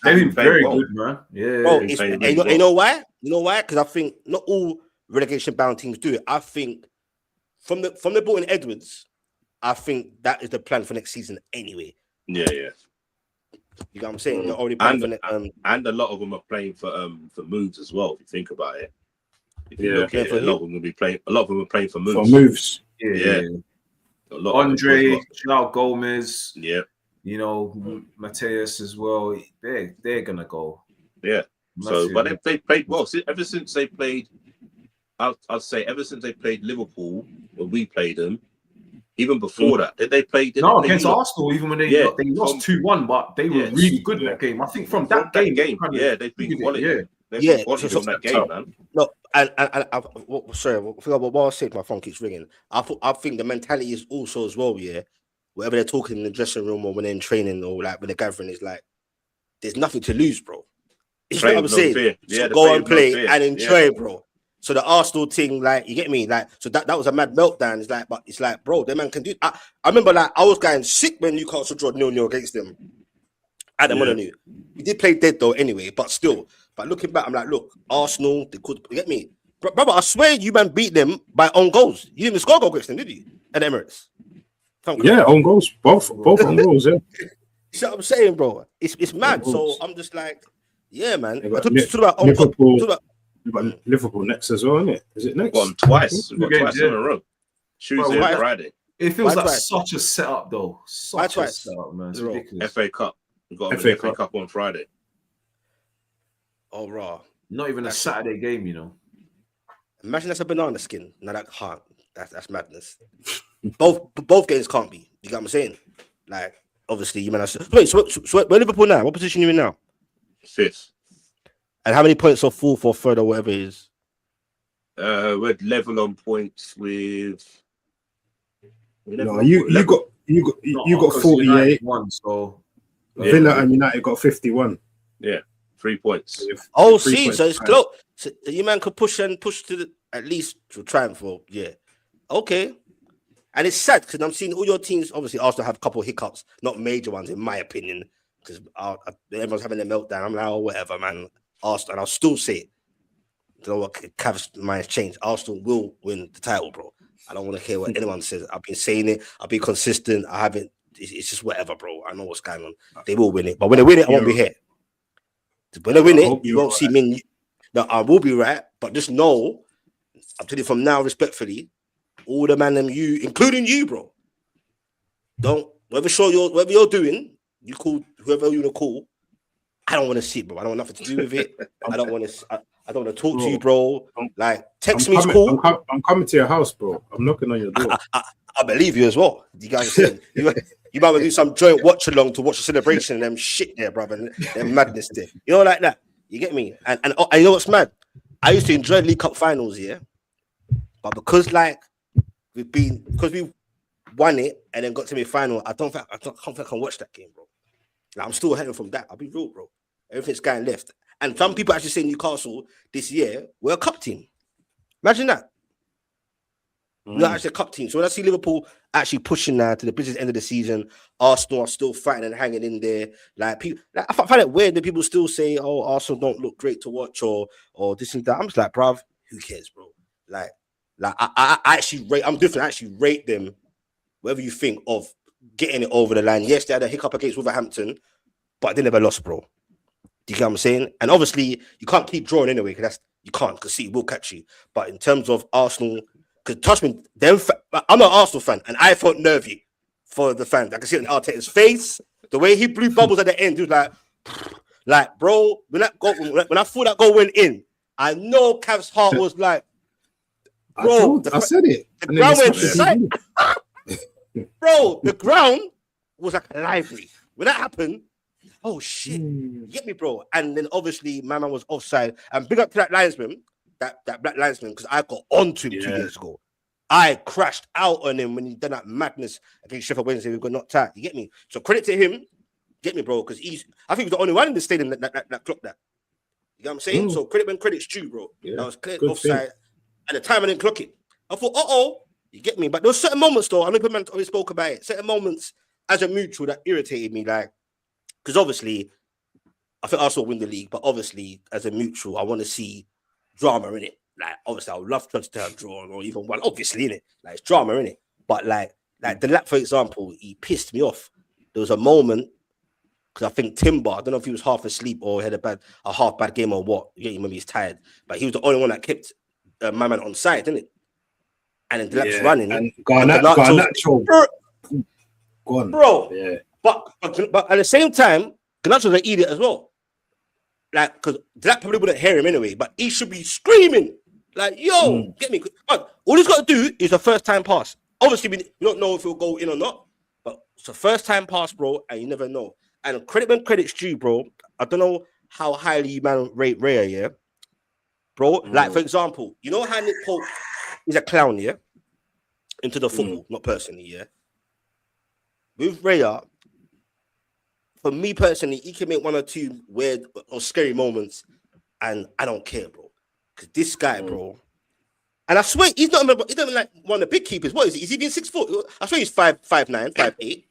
They've been very good, man. Yeah. Bro, you know why? You know why? Because I think not all relegation bound teams do it. I think from the ball in Edwards, I think that is the plan for next season anyway. Yeah. You know what I'm saying? They're already playing and a lot of them are playing for moves as well. If you think about it, a lot of them will be playing. A lot of them are playing for moves. For moves, yeah. A lot Andre, João Gomez, Mateus as well. They're gonna go. Yeah. So, but they played well ever since they played. I'd say ever since they played Liverpool when we played them. Even before that, did they play? Against Arsenal, even when they lost 2-1, but they were really good in that game. I think from that game, they've been quality. From that game, man. No, and sorry, I forgot what I said. My phone keeps ringing. I think the mentality is also as well. Yeah, whatever they're talking in the dressing room or when they're in training or like when they're gathering, is like there's nothing to lose, bro. You know what I'm saying? So go and play and enjoy, bro. So the Arsenal thing, like, you get me? Like, so that was a mad meltdown. It's like, but it's like, bro, that man can do it. I remember, like, I was going sick when Newcastle drew 0-0 against them. Adam Molyneux. We did play dead, though, anyway, but still. But looking back, I'm like, look, Arsenal, they could, you get me? Brother, I swear you, man, beat them by own goals. You didn't even score a goal against them, did you? At Emirates. Yeah, own goals. Both own goals, yeah. You see what I'm saying, bro? It's mad. So I'm just like, yeah, man. Liverpool next as well, isn't it? Is it next? Got them twice. We've got twice in a row. Tuesday and Friday. It feels like such a setup, though. Such a setup, man. It's ridiculous. FA Cup. We've got FA Cup on Friday. Oh, raw. Not even a Saturday game, Imagine that's a banana skin. No, that can't. That's madness. both games can't be. You get what I'm saying? Like, obviously, you man. Wait, so where Liverpool now? What position are you in now? 5th. And how many points are 4th or 3rd or whatever it is? We're level on points with. No, you got 48. So Villa and United got 51. Yeah, 3 points. Oh, see, so it's close. So you man could push to at least to try and for okay. And it's sad because I'm seeing all your teams. Obviously, Arsenal have a couple of hiccups, not major ones in my opinion, because everyone's having a meltdown. I'm like, oh, whatever, man. Arsenal, and I'll still say it. You know what? Cavs' mind's changed. Arsenal will win the title, bro. I don't want to hear what anyone says. I've been saying it. I've been consistent. I haven't. It's just whatever, bro. I know what's going on. They will win it, but when they win it, I won't be here. When they win it, you won't see me. No, I will be right, but just know, I'm telling you from now, respectfully, all the man, you, including you, bro. Don't whatever you're doing, you call whoever you want to call. I don't want to see it, bro. I don't want nothing to do with it. I don't want to. I don't want to talk to you, bro. Like, text me, it's cool. I'm coming to your house, bro. I'm knocking on your door. I believe you as well. You guys saying you might want to do some joint watch along to watch the celebration and them shit there, brother. And them madness there. You know, like that. You get me? And you know what's mad? I used to enjoy League Cup finals, yeah. But because we won it and then got to the final, I can't think I can watch that game, bro. Like, I'm still heading from that. I'll be real, bro. Everything's going left. And some people actually say Newcastle this year, we're a cup team. Imagine that. We're actually a cup team. So when I see Liverpool actually pushing now to the business end of the season, Arsenal are still fighting and hanging in there. Like, people, like, I find it weird that people still say, "Oh, Arsenal don't look great to watch," or this and that. I'm just like, bruv, who cares, bro? Like I actually rate. I'm different. I actually rate them. Whatever you think of getting it over the line. Yes, they had a hiccup against Wolverhampton, but they never lost, bro. Do you get what I'm saying? And obviously, you can't keep drawing anyway, because you can't, because City will catch you. But in terms of Arsenal, because trust me, I'm an Arsenal fan, and I felt nervy for the fans. I can see it in Arteta's face, the way he blew bubbles at the end. He was like, bro, when I thought that goal went in, I know Cav's heart was like, bro, I said it. The ground went silent. Bro, the ground was like lively. When that happened, oh shit, you get me, bro? And then obviously my man was offside. And big up to that linesman, that black linesman, because I got onto him 2 years ago. I crashed out on him when he done that madness against Sheffield Wednesday. We got knocked out. You get me? So credit to him, get me, bro, because I think he's the only one in the stadium that clocked that. You know what I'm saying? So credit when credit's due, bro. Yeah, that was clear offside. At the time I didn't clock it. I thought, you get me? But there were certain moments, though, I know people already spoke about it, certain moments as a mutual that irritated me, like, because obviously, I think Arsenal win the league, but obviously, as a mutual, I want to see drama in it. Like, obviously, I would love to have drawn or even one, obviously, in it. Like, it's drama in it. But like the lap, for example, he pissed me off. There was a moment, because I think Timber, I don't know if he was half asleep or had a half bad game or what. Yeah, maybe he's tired. But he was the only one that kept my man on side, didn't it? And then the lap's running. And Garnacho. Go on. Bro. Yeah. But at the same time, Garnacho's an idiot as well. Like, because that probably wouldn't hear him anyway, but he should be screaming. Like, yo, get me. But all he's got to do is a first time pass. Obviously, we don't know if he'll go in or not, but it's a first time pass, bro, and you never know. And credit when credit's due, bro. I don't know how highly you man rate Raya, yeah? Bro, like, for example, you know how Nick Pope is a clown, yeah? Into the football, not personally, yeah? With Raya, for me personally, he can make one or two weird or scary moments, and I don't care, bro. Because this guy, bro, and I swear he's not even like one of the big keepers. What is he? Is he being 6 foot? I swear he's 5'9", 5'8".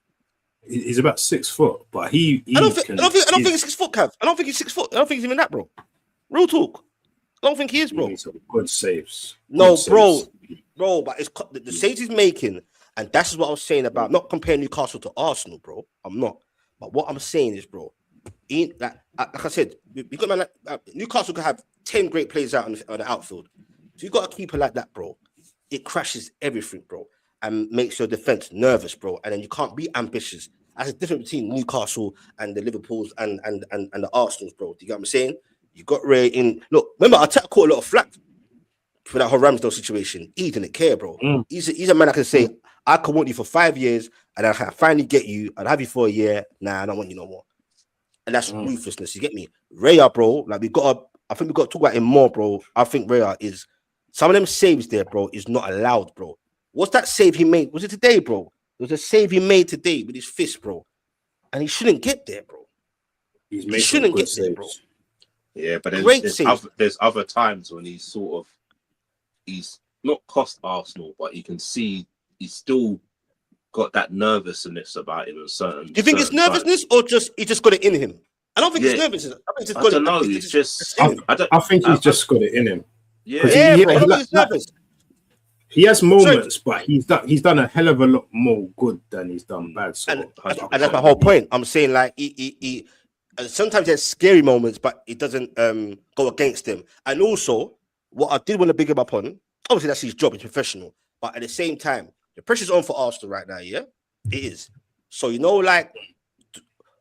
He's about 6 foot, but I don't think he's 6 foot, Cav. I don't think he's 6 foot. I don't think he's even that, bro. Real talk. I don't think he is, bro. He some good saves. No, bro, but it's the saves he's making, and that's what I was saying about not comparing Newcastle to Arsenal, bro. I'm not. But what I'm saying is, bro, like I said, we got man Newcastle could have 10 great players out on the outfield. So you got to keep it like that, bro. It crashes everything, bro, and makes your defense nervous, bro. And then you can't be ambitious. That's the difference between Newcastle and the Liverpools and the Arsenals, bro. Do you get what I'm saying? You got Ray in. Look, remember, I caught a lot of flack for that whole Ramsdale situation. He didn't care, bro. He's a man that can say, I can want you for 5 years, and I can finally get you. I'd have you for a year. Nah, I don't want you no more. And that's ruthlessness. You get me? Raya, bro. Like I think we got to talk about him more, bro. I think Raya is some of them saves there, bro, is not allowed, bro. What's that save he made? Was it today, bro? It was a save he made today with his fist, bro. And he shouldn't get there, bro. He shouldn't get there, bro. Yeah, but there's other times when he's not cost Arsenal, but you can see he's still got that nervousness about him. Do you think it's nervousness or he just got it in him? I don't think it's nervousness. I don't know. It's just. I think he's just got it in him. Yeah, bro. I don't think he's nervous. He has moments, but he's done a hell of a lot more good than he's done bad. So, and that's my whole point. I'm saying like he sometimes he has scary moments, but it doesn't go against him. And also, what I did want to big him up on, obviously that's his job, he's professional, but at the same time, the pressure's on for Arsenal right now. Yeah, it is. So like,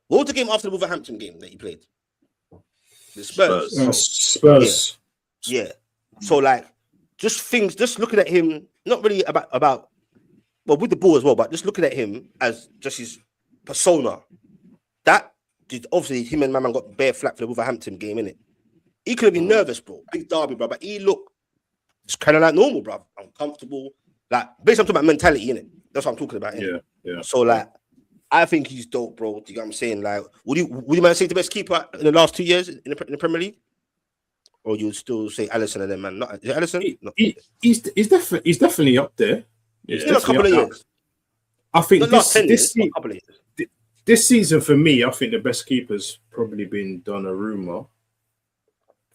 what was the game after the Wolverhampton game that he played? The Spurs. Spurs. Yeah. So like, just looking at him, not really about well with the ball as well, but just looking at him as just his persona. That did obviously him and my man got bare flat for the Wolverhampton game, innit? He could have been nervous, bro. Big derby, bro. But he looked just kind of like normal, bro. Uncomfortable. Like based on talking about mentality, innit? That's what I'm talking about. Innit? Yeah. So like, I think he's dope, bro. Do you get what I'm saying? Like, would you mind say the best keeper in the last 2 years in the Premier League? Or you would still say Alisson and then man? Not, is it Alisson? No. He's definitely up there. It's still a couple of years. I think this season for me, I think the best keeper's probably been Donnarumma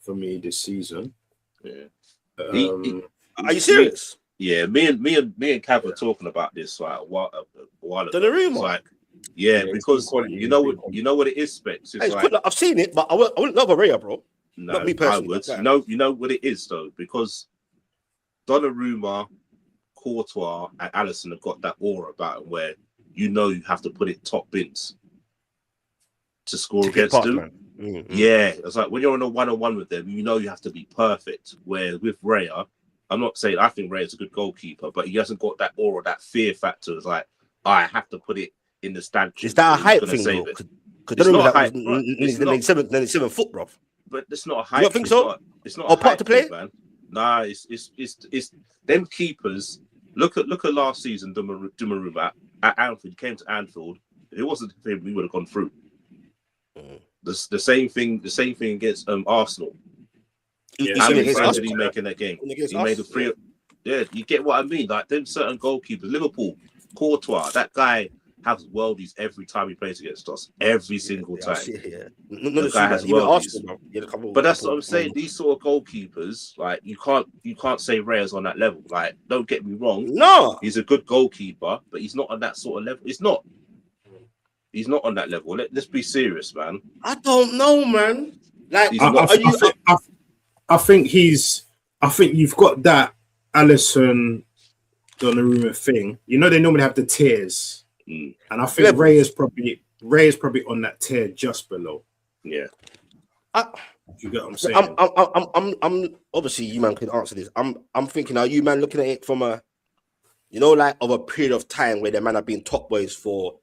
for me this season. Yeah. Are you serious? Yeah, me and Cav were talking about this like a while ago. Donnarumma? Like, yeah, because you know what it is, Specs. It's like, I've seen it, but I wouldn't love a Raya, bro. No, not me personally. I would. You know what it is though, because Donnarumma, Courtois, and Alisson have got that aura about them where you have to put it top bins to score against them. Mm-hmm. Yeah, it's like when you're on a 1-on-1 with them, you have to be perfect. Where with Raya, I'm not saying I think Raya's a good goalkeeper, but he hasn't got that aura, that fear factor. It's like I have to put it in the stand. Is that a height thing though? Because not a height. Then 7 foot, bro. But it's not a height. You don't think so? It's not a part to play, man. Nah, it's them keepers. Look at last season, Donnarumma at Anfield. He came to Anfield. If it wasn't for him, we would have gone through. The same thing against Arsenal. How many runs did he make in that game? He made a free. Yeah, you get what I mean. Like them certain goalkeepers, Liverpool, Courtois, that guy has worldies every time he plays against us. Every single time. The guy has worldies. But that's what I'm saying. These sort of goalkeepers, like you can't say Raya's on that level. Like, don't get me wrong. No, he's a good goalkeeper, but he's not on that sort of level. He's not on that level. Let's be serious, man. I don't know, man. Like, I think you've got that Alisson Donnarumma thing. They normally have the tiers. And I think Ray is probably on that tier just below. Yeah. You get what I'm saying? I'm obviously you man can answer this. I'm thinking, are you man looking at it from a like of a period of time where the man have been top boys for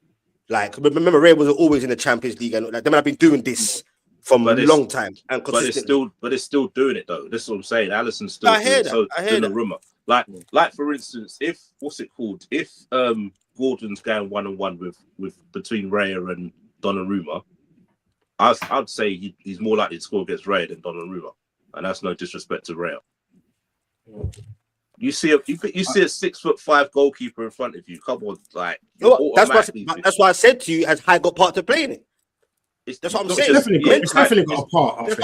like remember Ray was always in the Champions League and like the man have been doing this from a long time and consistently. But it's still doing it though. That's what I'm saying. Alisson's still doing it. So Donnarumma. Like for instance, if Gordon's going 1-on-1 with between Raya and Donnarumma, I'd say he's more likely to score against Raya than Donnarumma, and that's no disrespect to Raya. You see a 6'5" goalkeeper in front of you. Come on, like that's why I said to you, has High got part to play in it? That's what I'm saying. It's definitely got a part. That's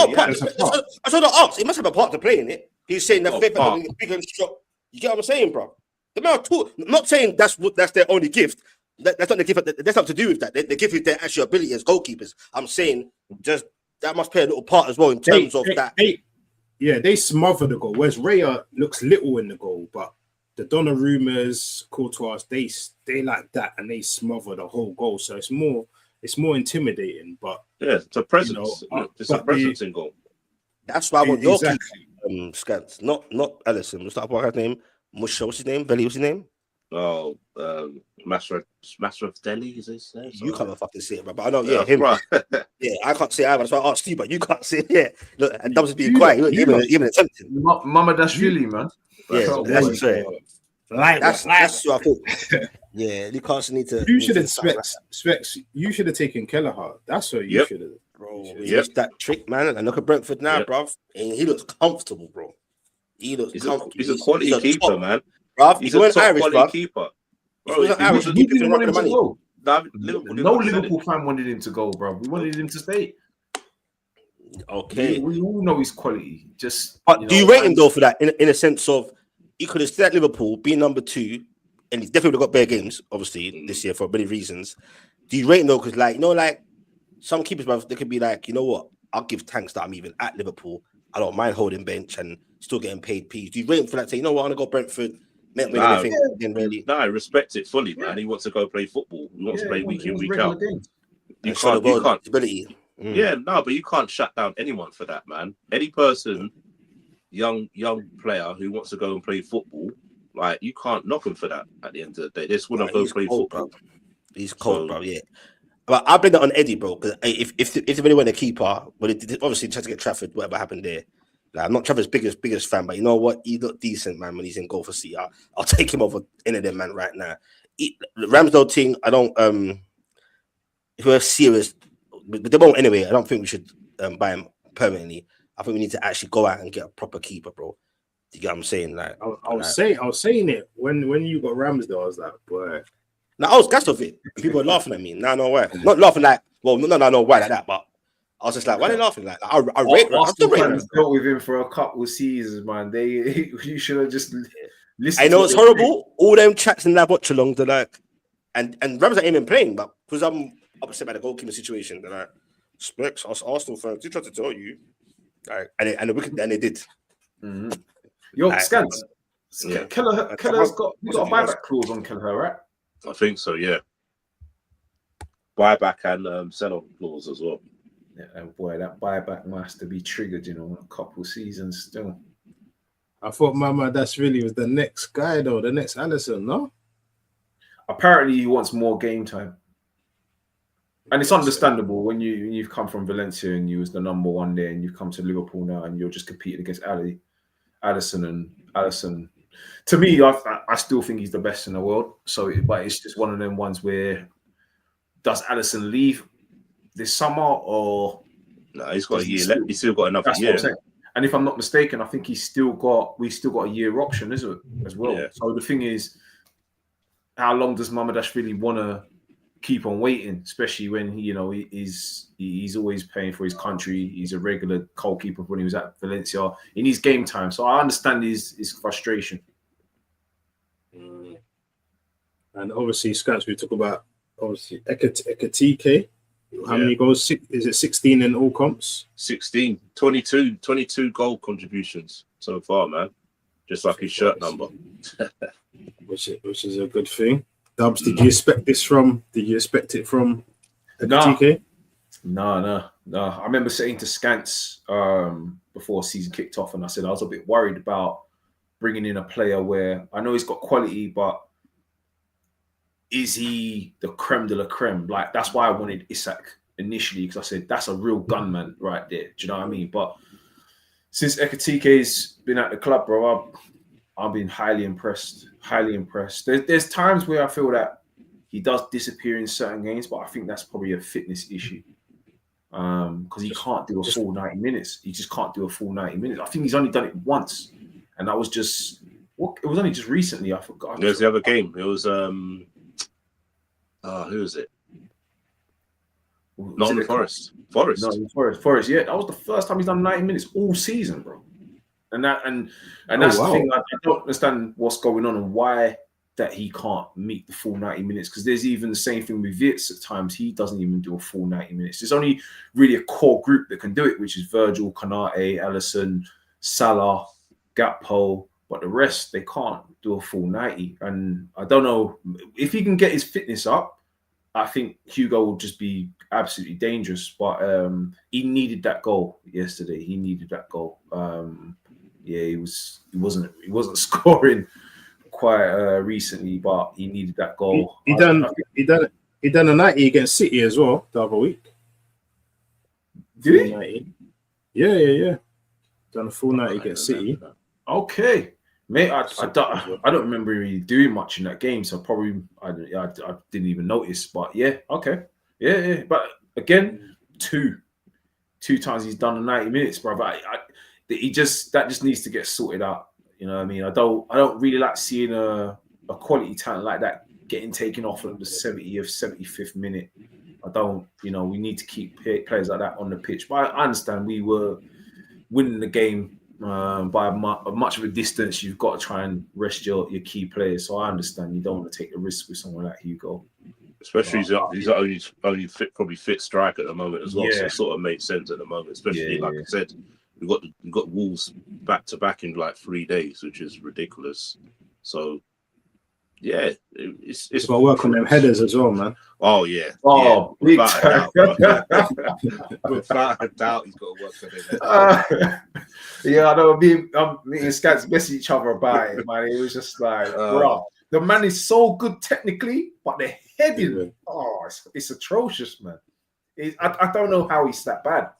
what I asked. He must have a part to play in it. He's saying that bigger and strong. You get what I'm saying, bro? The man I'm not saying that's their only gift. That's not the gift. That's not to do with that. The gift is their actual ability as goalkeepers. I'm saying just that must play a little part as well in terms of that. They smother the goal. Whereas Raya looks little in the goal, but the Donnarummas, Courtois, they like that and they smother the whole goal. So it's more intimidating. But yeah, it's a presence. It's a presence in goal. That's why I want your keeper, Scans, not Alisson. What's that guy's name? Musha, what's his name? Belly, what's his name? Oh, Master of Delhi, is his name? You can't fucking see it, bro. But I know, him. Right. Yeah, I can't say either. That's why I asked you, but you can't see it. Yeah, look, and Dubs being quiet. Even attempting. Mama Dashvili, man. Yeah, that's right. That's what I thought. Yeah, Newcastle need to. You should have Specs. You should have taken Kelleher. That's what you should have. Bro, it's that trick, man. And look at Brentford now, bro. And he looks comfortable, bro. He's a quality keeper, man. Bruv, he's a top quality keeper. Bro, we didn't want him to go. No Liverpool fan wanted him to go, bro. We wanted him to stay. Okay. We all know his quality. Do you rate him though for that? In a sense of he could have stayed at Liverpool, been number 2, and he's definitely got better games, obviously, this year for many reasons. Do you rate him though? Because like some keepers, bruv, they could be like, you know what? I'll give thanks that I'm even at Liverpool. I don't mind holding bench and still getting paid P's. Do you rate him for that? Say, you know what? I'm gonna go Brentford. Not win anything. Then really. No, I respect it fully, man. He wants to go play football. He wants to play week in, week out. You can't. Ability. Yeah, no, but you can't shut down anyone for that, man. Any person, young player who wants to go and play football, like you can't knock him for that. At the end of the day, they just want to go play football. Bro. He's cold, bro. Yeah. But I blame that on Eddie, bro. Because if they really went a keeper, well, obviously tried to get Trafford. Whatever happened there, like, I'm not Trafford's biggest fan, but you know what? He looked decent, man. When he's in goal for City, I'll take him over any of them, man. Right now, the Ramsdale thing, I don't. If we're serious, but they won't anyway. I don't think we should buy him permanently. I think we need to actually go out and get a proper keeper, bro. You get what I'm saying? Like, I was saying it when you got Ramsdale. I was like, boy. Now I was gassed off it. People were laughing at me. Now I know why. Not laughing like, well, no, I know why like that, but I was just like, why are they laughing like that? I rate him. Dealt with him for a couple of seasons, man. You should have just listened. I know it's horrible. All them chats in that watch along, they're like, and Rams ain't even playing, but because I'm upset by the goalkeeper situation, they're like, Specs, us Arsenal fans, they tried to tell you, like, and they did. Mm-hmm. Yo, like, Scans. Yeah. Kelleher's got a buyback clause on Kelleher, right? I think so, yeah. Buyback and sell-off clause as well. Yeah, and boy, that buyback must have be triggered, in a couple of seasons still. I thought Mama that's really was the next guy though, the next Alisson, no? Apparently he wants more game time. And it's understandable when you've come from Valencia and you was the number 1 there and you've come to Liverpool now and you're just competing against Alisson and Alisson. To me, I still think he's the best in the world. So, but it's just one of them ones where does Alisson leave this summer or no? He's got a year left. He's still got another year. And if I'm not mistaken, I think we've still got a year option, isn't it, as well? Yeah. So the thing is, how long does Mamadashvili want to keep on waiting? Especially when he's always paying for his country. He's a regular goalkeeper when he was at Valencia. He needs game time. So I understand his frustration. And obviously, Scats, we talk about obviously Ekatike. How many goals? Is it 16 in all comps? 16, 22 goal contributions so far, man. Just like his shirt number. which is a good thing. Dubs, did you expect it from Ekatike? No. I remember saying to Scants before season kicked off, and I said I was a bit worried about bringing in a player where I know he's got quality, but is he the creme de la creme? Like, that's why I wanted Isak initially, because I said that's a real gunman right there. Do you know what I mean? But since Ekatike's been at the club, bro, I've been highly impressed. There's times where I feel that he does disappear in certain games, but I think that's probably a fitness issue. Because he can't do a full 90 minutes. He just can't do a full 90 minutes. I think he's only done it once. And that was just, it was only just recently. I forgot. It was the other game. It was, who was it? Nottingham Forest. Nottingham Forest. Yeah, that was the first time he's done 90 minutes all season, bro. And that's the thing. I don't understand what's going on and why that he can't meet the full 90 minutes. Because there's even the same thing with Vitz at times. He doesn't even do a full 90 minutes. There's only really a core group that can do it, which is Virgil, Konate, Alisson, Salah, Gakpo. But the rest, they can't do a full 90. And I don't know if he can get his fitness up. I think Hugo will just be absolutely dangerous. But he needed that goal yesterday. He needed that goal. He wasn't scoring quite recently, but he needed that goal. He done a 90 against City as well the other week. Did he? 90. Yeah. Done a full 90 against City. Okay. Mate, I don't remember really doing much in that game, so probably I didn't even notice. But yeah, okay, yeah. But again, two times he's done the 90 minutes, bro. But that just needs to get sorted out. You know what I mean? I don't really like seeing a quality talent like that getting taken off at the 70th, 75th minute. I don't. We need to keep players like that on the pitch. But I understand we were winning the game by much of a distance. You've got to try and rest your key players. So I understand you don't want to take the risk with someone like Hugo. Especially he's only probably fit striker at the moment as well. So it sort of makes sense at the moment. Especially like I said, we've got Wolves back to back in like 3 days, which is ridiculous. So yeah, it's got to work on them headers as well, man. Oh yeah, without a doubt, without a doubt, he's got to work on them headers. I know. Me and Scats messed each other about it, man. It was just like, bro, the man is so good technically, but the heading, it's atrocious, man. I don't know how he's that bad.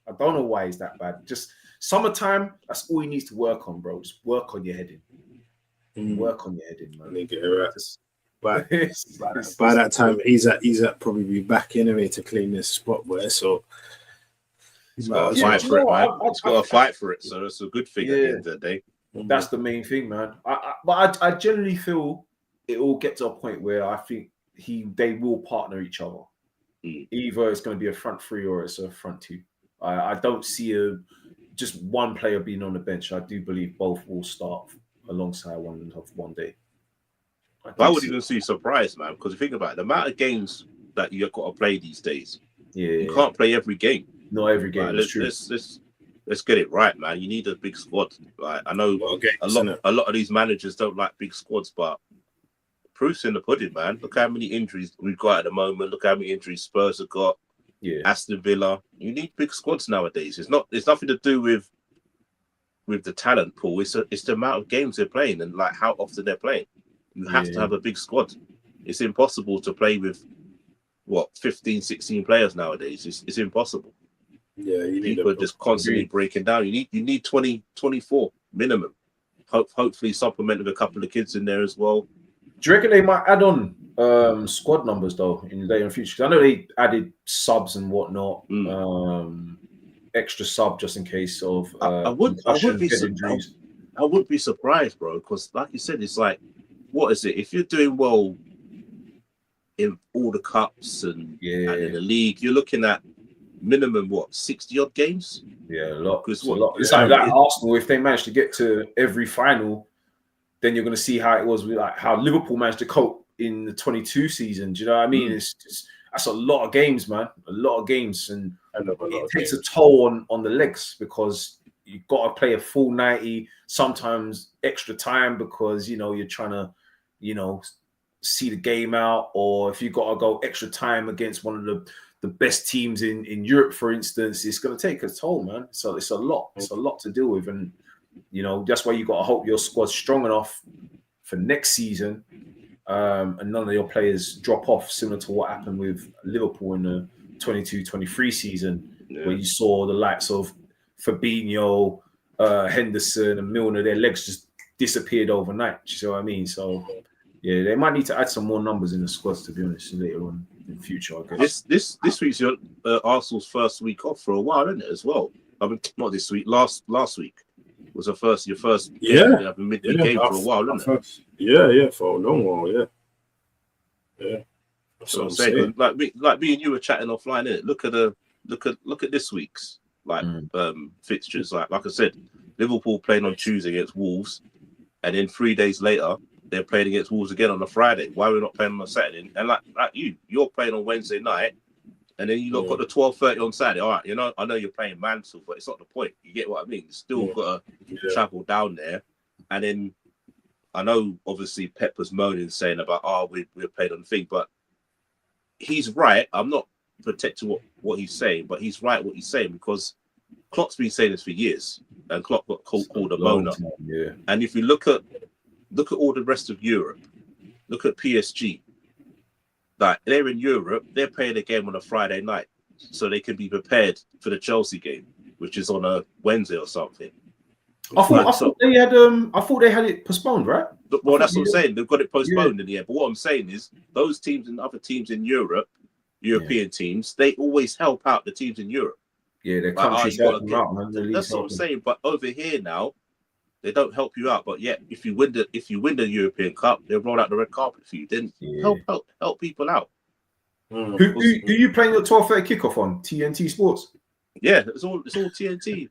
I don't know why he's that bad. Just summertime, that's all he needs to work on, bro. Just work on your heading. Work on your heading, man. By that time, he's at probably back anyway to claim this spot, boy. So he's got to fight for it, man. He's got to fight for it. So that's a good thing at the end of the day. That's the main thing, man. But I generally feel it will get to a point where I think they will partner each other. Either it's going to be a front three or it's a front two. I don't see just one player being on the bench. I do believe both will start alongside one day. I wouldn't even see surprise, man, because you think about it, the amount of games that you've got to play these days. You can't play every game. Not every game. Like, let's get it right, man. You need a big squad. Like I know a lot of these managers don't like big squads, but proof's in the pudding, man. Look how many injuries we've got at the moment. Look how many injuries Spurs have got. Aston Villa. You need big squads nowadays. It's nothing to do with the talent pool. It's the amount of games they're playing and like how often they're playing. You have to have a big squad. It's impossible to play with 15, 16 players nowadays. It's impossible. Yeah, people are just constantly breaking down. You need 20, 24 minimum. Hopefully supplement with a couple of kids in there as well. Do you reckon they might add on squad numbers though in the day and future? Because I know they added subs and whatnot, extra sub just in case of. I would be surprised, bro. Because like you said, it's like, what is it? If you're doing well in all the cups and in the league, you're looking at minimum 60 odd games. Yeah, a lot. It's like Arsenal. If they manage to get to every final, then you're going to see how it was with like how Liverpool managed to cope in the 22 season. Do you know what I mean? That's a lot of games, man. A lot of games, and it takes a toll on the legs because you've got to play a full 90, sometimes extra time because you're trying to see the game out, or if you've got to go extra time against one of the best teams in Europe, for instance, it's going to take a toll, man. So it's a lot. It's a lot to deal with, and that's why you got to hope your squad's strong enough for next season, and none of your players drop off, similar to what happened with Liverpool in the 22-23 season, where you saw the likes of Fabinho, Henderson, and Milner. Their legs just disappeared overnight. Do you see what I mean? So yeah, they might need to add some more numbers in the squads, to be honest, later on in the future, I guess. This week's your Arsenal's first week off for a while, isn't it, as well? I mean, not this week, last week was your first midweek game for a while, isn't it? Yeah, for a long while, yeah. That's what I'm saying. Like me and you were chatting offline, innit? Look at this week's fixtures. Like I said, Liverpool playing on Tuesday against Wolves, and then 3 days later they're playing against Wolves again on a Friday. Why are we not playing on a Saturday? And like you're playing on Wednesday night, and then you got the 12:30 on Saturday. All right, I know you're playing Mansfield, but it's not the point. You get what I mean? You still got to travel down there, and then I know obviously Pep was moaning, saying about we played on the thing, but he's right. I'm not protecting what he's saying, but he's right what he's saying, because Klopp's been saying this for years, and Klopp got called a moaner. Yeah. And if you look at all the rest of Europe, look at PSG. Like they're in Europe, they're playing a game on a Friday night, so they can be prepared for the Chelsea game, which is on a Wednesday or something. I thought they had it postponed, right? Well, that's what I'm saying. They've got it postponed in the end. But what I'm saying is, those teams and other teams in Europe, European teams, they always help out the teams in Europe. Yeah, their countries help them out, man. That's what I'm saying. But over here now, they don't help you out. But yet, if you win the European Cup, they roll out the red carpet for you. Then help people out. Who you playing your 12:30 kickoff on TNT Sports? Yeah, it's all TNT.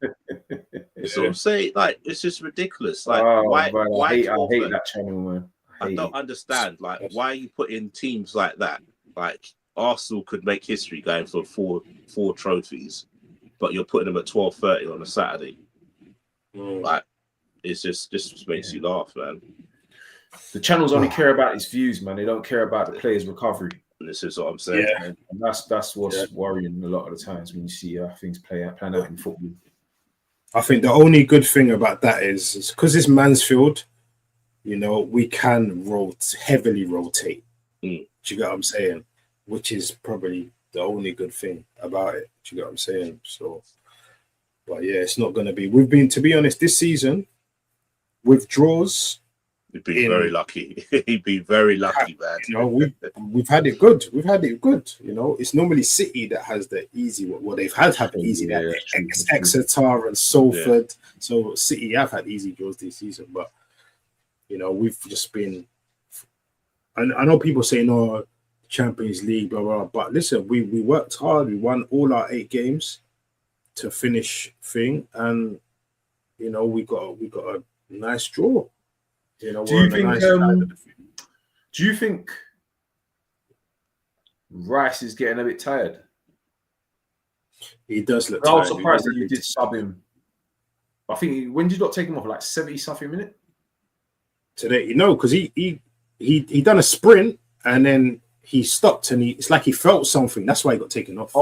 That's what I'm saying. Like, it's just ridiculous. Like, Oh, why man, why I 12? hate that channel, man. I don't understand. Like, why you put in teams like that? Like, Arsenal could make history going for four trophies, but you're putting them at 12:30 on a Saturday. Like, it's just makes you laugh, man. The channels only care about its views, man. They don't care about the players' recovery. And this is what I'm saying. Yeah. And that's what's worrying a lot of the times when you see things plan out in football. I think the only good thing about that is because it's Mansfield, you know, we can heavily rotate. Do you get what I'm saying? Which is probably the only good thing about it. Do you get what I'm saying? So, but yeah, it's not going to be. We've been, to be honest, this season with draws. You've been very lucky. He'd be very lucky, man. You know, we've had it good. We've had it good. You know, it's normally City that has the easy. Well, they've had easy. Yeah, Exeter and Salford. Yeah. So City have had easy draws this season, but you know, we've just been. I know people say no, Champions League, blah blah. But listen, we worked hard. We won all our 8 games to finish thing, and you know, we got a nice draw. You know, do you think Rice is getting a bit tired? He does look tired. I was surprised that you did sub him. I think when did you not take him off? Like 70-something minute? Today, you know, because he done a sprint and then he stopped and it's like he felt something. That's why he got taken off.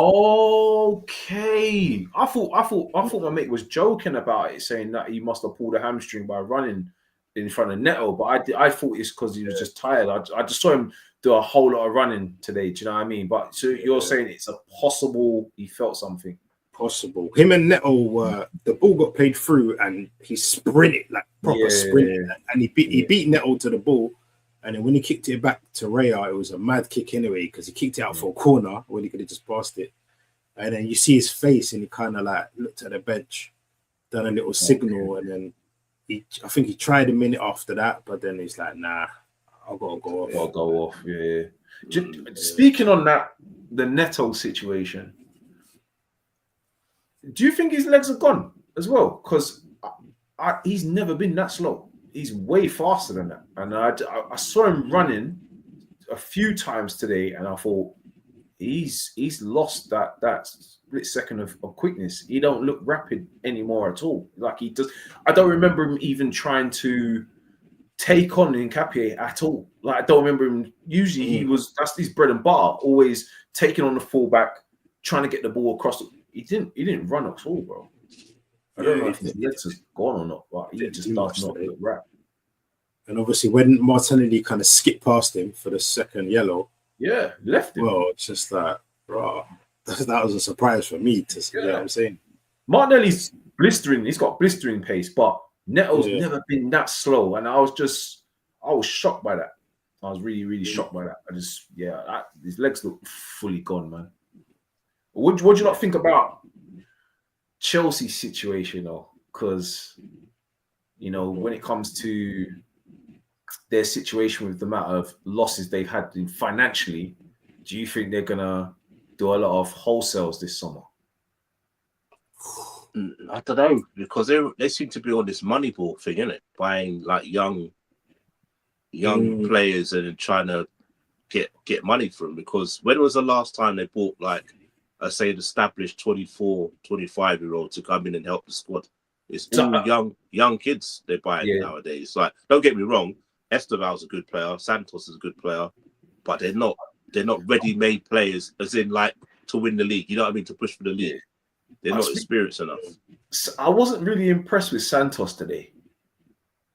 Okay. I thought my mate was joking about it, saying that he must have pulled a hamstring by running in front of Neto, but I thought it's because he was just tired. I just saw him do a whole lot of running today. Do you know what I mean? But so you're saying it's a possible he felt something. Possible. Him and Neto were the ball got played through and he sprinted like proper sprinting, and he beat Neto to the ball. And then when he kicked it back to Raya, it was a mad kick anyway because he kicked it out for a corner when he could have just passed it. And then you see his face and he kind of like looked at the bench, done a little signal, and then. I think he tried a minute after that, but then he's like, nah, I've got to go off. I'll go off, yeah. Speaking on that, the Neto situation, do you think his legs are gone as well? Because he's never been that slow. He's way faster than that. And I saw him running a few times today, and I thought, he's lost that split second of quickness. He don't look rapid anymore at all. Like he does. I don't remember him even trying to take on Nkapie at all. Like I don't remember him. Usually that's his bread and butter. Always taking on the fullback, trying to get the ball across. He didn't run at all, bro. I don't know if his legs are gone or not, but he just does not look rapid. And obviously, when Martinelli kind of skipped past him for the second yellow. Yeah, left him. Well, it's just like, bro, that was a surprise for me to see. You know what I'm saying? Martinelli's blistering. He's got blistering pace, but Neto's never been that slow. And I was shocked by that. I was really, really shocked by that. His legs look fully gone, man. What do you not think about Chelsea's situation, though? Because, you know, when it comes to their situation with the amount of losses they've had financially, do you think they're gonna do a lot of wholesales this summer? I don't know, because they seem to be on this Moneyball thing, isn't it? Buying like young players and trying to get money from them. Because when was the last time they bought like say an established 24, 25-year-old to come in and help the squad? It's all young kids they're buying nowadays. Like, don't get me wrong, Esteval's a good player, Santos is a good player, but they're not ready-made players, as in like to win the league. You know what I mean? To push for the league. They're not experienced enough. I wasn't really impressed with Santos today.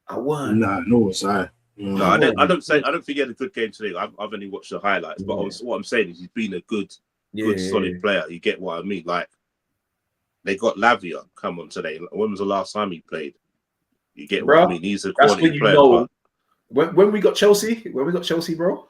I weren't. Nah, no, was I. No, I don't think he had a good game today. I've only watched the highlights, but what I'm saying is he's been a good solid player. You get what I mean? Like, they got Lavia come on today. When was the last time he played? You get what I mean? He's a quality player. Know, when we got Chelsea, bro.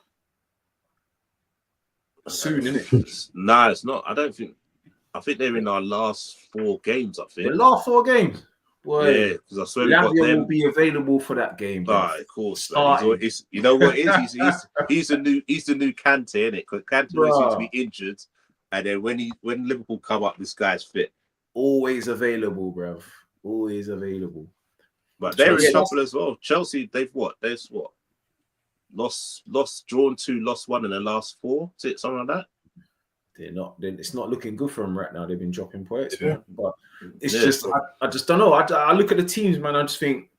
Soon, innit? Nah, it's not. I think they're in our last 4 games. I think the last 4 games. Boy, yeah, because I swear Lavia will be available for that game. Bro. Of course, you know what it is? He's the new Kante, innit? Because Kante always seems to be injured, and then when Liverpool come up, this guy's fit. always available, bruv. Always available. But they're in Chelsea- trouble as well. Chelsea, they've what? Lost, drawn 2, lost 1 in the last 4. Is it something like that? It's not looking good for them right now. They've been dropping points, Yeah. man. But it's Yeah. just, I just don't know. I look at the teams, man. I just think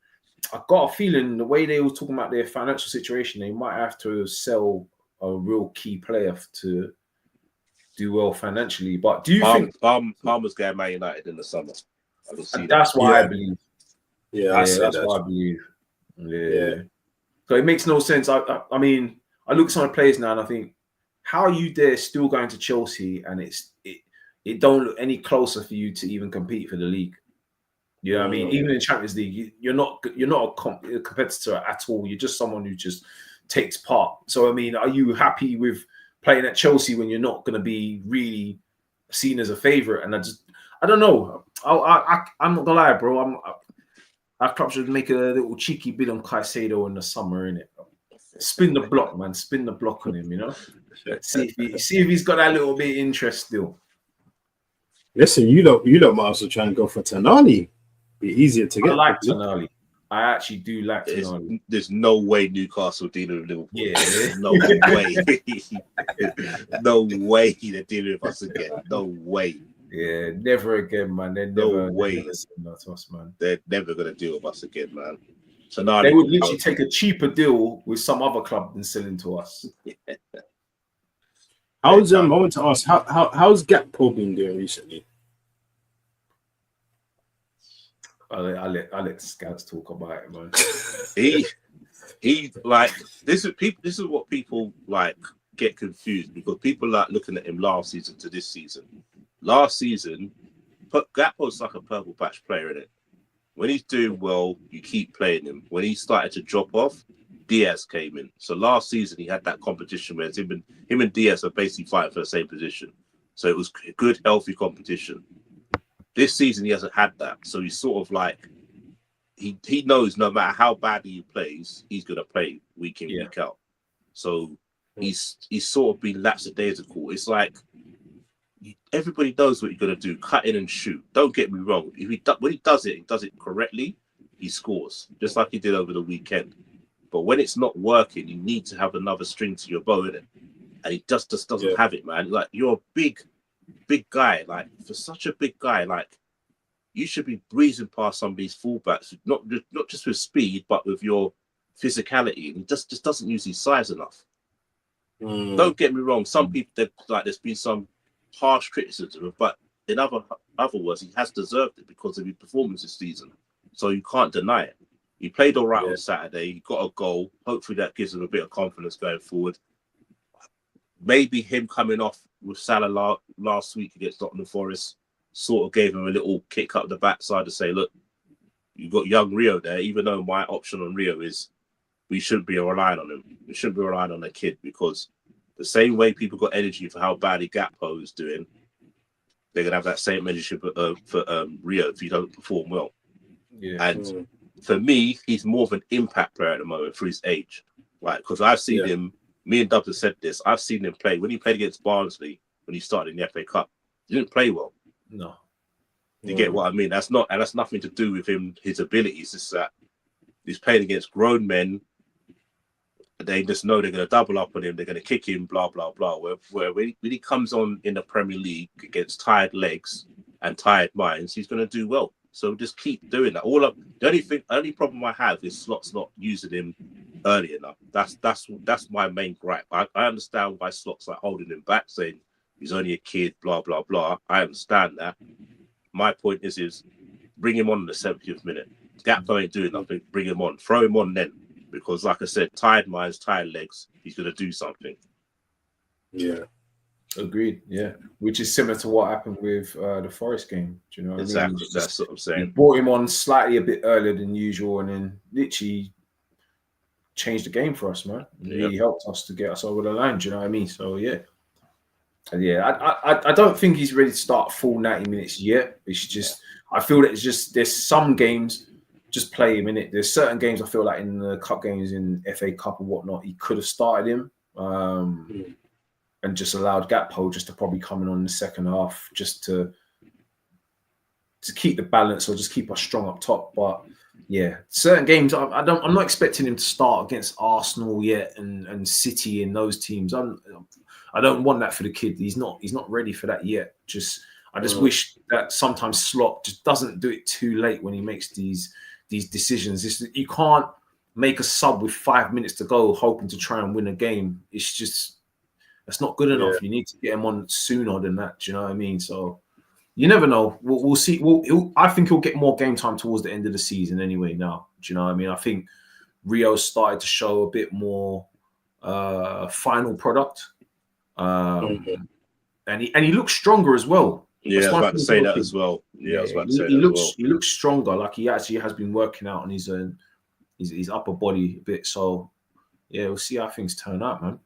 I got a feeling the way they were talking about their financial situation, they might have to sell a real key player to do well financially. But do you think Palmer's going Man United in the summer? I can see that. that's what Yeah. I believe? Yeah, I say that's that. what I believe. Yeah. Yeah. So it makes no sense. I mean, I look at some of the players now and I think, how are you there still going to Chelsea and it don't look any closer for you to even compete for the league? You know what I mean? Even in Champions League, you're not a competitor at all. You're just someone who just takes part. So I mean, are you happy with playing at Chelsea when you're not going to be really seen as a favorite? And I don't know. I'm not gonna lie, bro. Our club should make a little cheeky bid on Caicedo in the summer, innit? Spin the block, man. Spin the block on him, you know. See if he's got that little bit of interest still. Listen, you don't might also try and go for Tonali. Be easier to get. I like Tonali. I actually do like Tonali. There's no way Newcastle dealing with Liverpool. Yeah. No way. No way they're dealing with us again. No way. Yeah, never again, man. They're No way. never saying that to us, man. They're never gonna deal with us again, man. Tonali, They would literally take a cheaper deal with some other club than selling to us. I want to ask how's Gakpo been doing recently? I'll let the scouts talk about it, man. he like this is what people like get confused because people like looking at him last season to this season. Last season, Gakpo's like a purple patch player, in it. When he's doing well, you keep playing him. When he started to drop off, Diaz came in. So last season he had that competition where him and Diaz are basically fighting for the same position. So it was good, healthy competition. This season he hasn't had that. So he's sort of like he knows no matter how badly he plays, he's gonna play week in, week out. So he's sort of been lackadaisical. It's like everybody knows what you're gonna do: cut in and shoot. Don't get me wrong. When he does it correctly. He scores just like he did over the weekend. But when it's not working, you need to have another string to your bow, innit? And he just doesn't have it, man. Like you're a big guy. Like for such a big guy, like you should be breezing past some of these fullbacks, not just with speed, but with your physicality. And he just doesn't use his size enough. Don't get me wrong. Some people there's been some harsh criticism, but in other words, he has deserved it because of his performance this season. So you can't deny it. He played all right on Saturday. He got a goal. Hopefully that gives him a bit of confidence going forward. Maybe him coming off with Salah last week against Nottingham Forest sort of gave him a little kick up the backside to say, look, you've got young Rio there, even though my option on Rio is we shouldn't be relying on him. We shouldn't be relying on the kid because the same way people got energy for how badly Gakpo is doing, they're going to have that same energy for Rio if he doesn't perform well. Yeah. And for me, he's more of an impact player at the moment for his age. Like, because I've seen him, me and Dubs have said this, I've seen him play. When he played against Barnsley, when he started in the FA Cup, he didn't play well. No. You get what I mean? That's nothing to do with him, his abilities. It's that he's playing against grown men. They just know they're going to double up on him. They're going to kick him, blah, blah, blah. Where when he comes on in the Premier League against tired legs and tired minds, he's going to do well. So just keep doing that. The only problem I have is Slot's not using him early enough. That's my main gripe. I understand why Slot's like holding him back, saying he's only a kid, blah, blah, blah. I understand that. My point is bring him on in the 70th minute. Gakpo ain't doing nothing. Bring him on. Throw him on then. Because like I said, tired minds, tired legs, he's going to do something. Yeah. Agreed. Yeah. Which is similar to what happened with the Forest game. Do you know what I mean? That's what I'm saying. We brought him on slightly a bit earlier than usual and then literally changed the game for us, man. It really helped us to get us over the line. Do you know what I mean? So, yeah. And I don't think he's ready to start full 90 minutes yet. It's just, I feel that it's just, there's some games, just play him in it. There's certain games I feel like in the cup games, in FA Cup and whatnot, he could have started him and just allowed Gakpo just to probably come in on the second half just to to keep the balance or just keep us strong up top. But yeah, certain games I'm not expecting him to start against Arsenal yet and City and those teams. I don't want that for the kid. He's not ready for that yet. I just wish that sometimes Slot just doesn't do it too late when he makes these decisions. You can't make a sub with 5 minutes to go hoping to try and win a game. It's just, that's not good enough. You need to get him on sooner than that. Do you know what I mean? So you never know. We'll see. I think he'll get more game time towards the end of the season anyway now. Do you know what I mean? I think Rio started to show a bit more final product. And he looks stronger as well. Yeah, I was about to say that as well. Yeah, I was about to say that as well. He looks stronger. Like he actually has been working out on his upper body a bit. So yeah, we'll see how things turn out, man.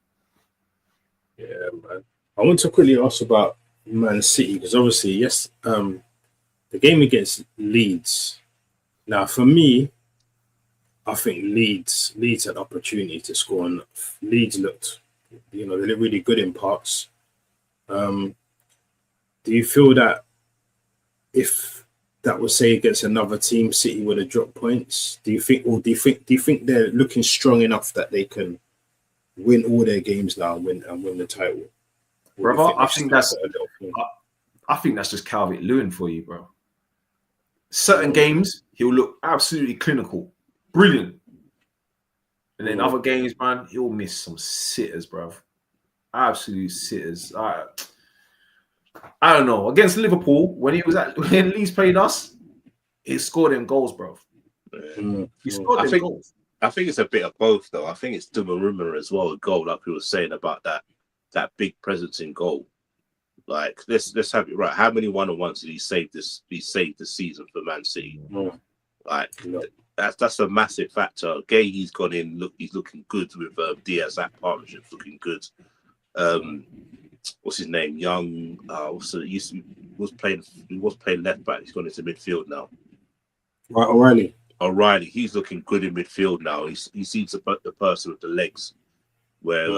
Yeah, man. I want to quickly ask about Man City because obviously, yes, the game against Leeds. Now, for me, I think Leeds had opportunity to score, and Leeds looked, they looked really good in parts. Do you feel that if that was say against another team, City would have dropped points? Do you think they're looking strong enough that they can win all their games now and win the title? Brother, I think that's just Calvert-Lewin for you, bro. Certain games he'll look absolutely clinical, brilliant, and then other games, man, he'll miss some sitters, bro. Absolute sitters. I don't know. Against Liverpool, when Leeds played us, he scored them goals, bro. He scored them goals. I think it's a bit of both, though. I think it's Donnarumma as well, a goal, like we were saying about that big presence in goal. Like, let's have it right. How many 1-on-1s did he save this season for Man City? Like, that's a massive factor. Gay, he's gone in. He's looking good with Diaz. That partnership's looking good. What's his name? Young. He was playing left back. He's gone into midfield now. Right, O'Reilly. He's looking good in midfield now. He seems the person with the legs, where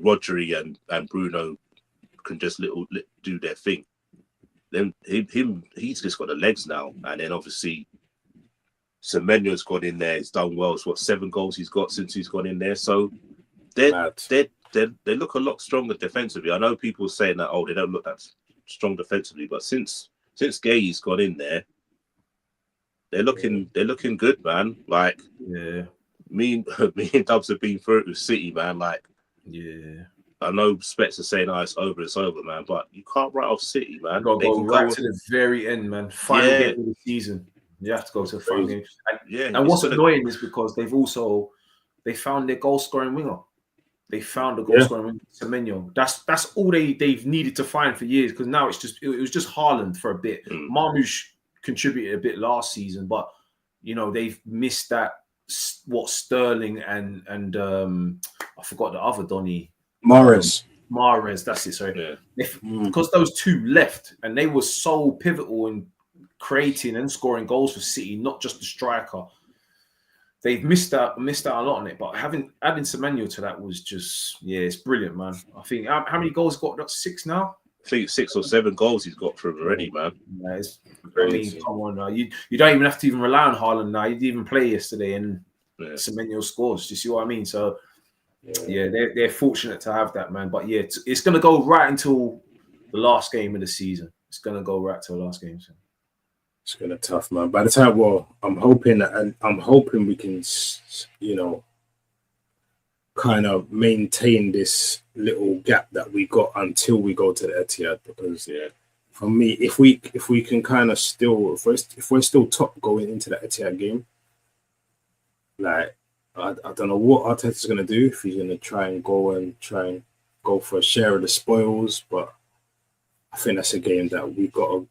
Rodri and Bruno can just do their thing. Then he's just got the legs now, and then obviously Semenyo's got in there. He's done well. It's 7 goals he's got since he's gone in there. So they look a lot stronger defensively. I know people saying that they don't look that strong defensively, but since Gay's gone in there, they're looking good, man. Like me and Dubs have been through it with City, man. Like I know Specs are saying it's over, man. But you can't write off City, man. Got to go right to the very end, man. Final game of the season. You have to go to the final game. And what's annoying is because they found their goal scoring winger. They found a goal scoring winger, Semenyo. That's all they've needed to find for years. Because now it was just Haaland for a bit. Marmoush contributed a bit last season, but they've missed that. What Sterling and I forgot the other Donny. Mahrez, that's it. Sorry, because those two left, and they were so pivotal in creating and scoring goals for City, not just the striker. They've missed out a lot on it, but adding Semenyo to that was just it's brilliant, man. I think how many goals got? 6 now. I think 6 or 7 goals he's got from already, man. Come on, you don't even have to even rely on Haaland now. He didn't even play yesterday, and Semenyo scores. Do you see what I mean? So they're fortunate to have that, man. But it's gonna go right until the last game of the season. It's gonna go right to the last game. So. It's gonna tough, man. By the time, I'm hoping we can, kind of maintain this little gap that we got until we go to the Etihad. Because for me, if we can kind of still, if we're still top going into the Etihad game, like I don't know what Arteta's gonna do, if he's gonna try and go for a share of the spoils, but I think that's a game that we gotta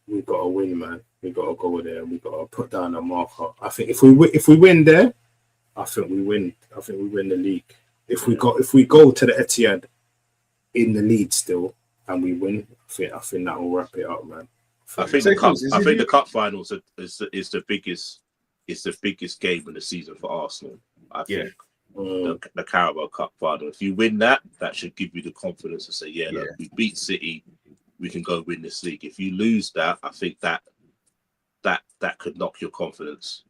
win, man. We gotta go there. We gotta put down a marker. I think if we win there, I think we win. I think we win the league. If we go to the Etihad in the lead still and we win, I think that will wrap it up, man. I think the cup finals is the biggest game of the season for Arsenal. I think the Carabao Cup final. If you win that should give you the confidence to say, look, we beat City, we can go win this league. If you lose that, I think that that could knock your confidence.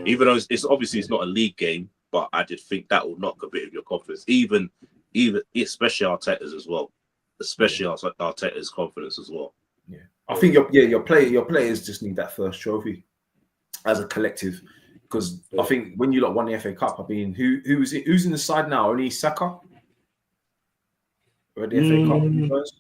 Even though it's obviously it's not a league game, but I did think that will knock a bit of your confidence. Even especially Arteta's as well. Especially Arteta's confidence as well. Yeah, I think your players just need that first trophy as a collective, because I think when you lot won the FA Cup, I mean, who's in the side now? Only Saka. Or the FA Cup first?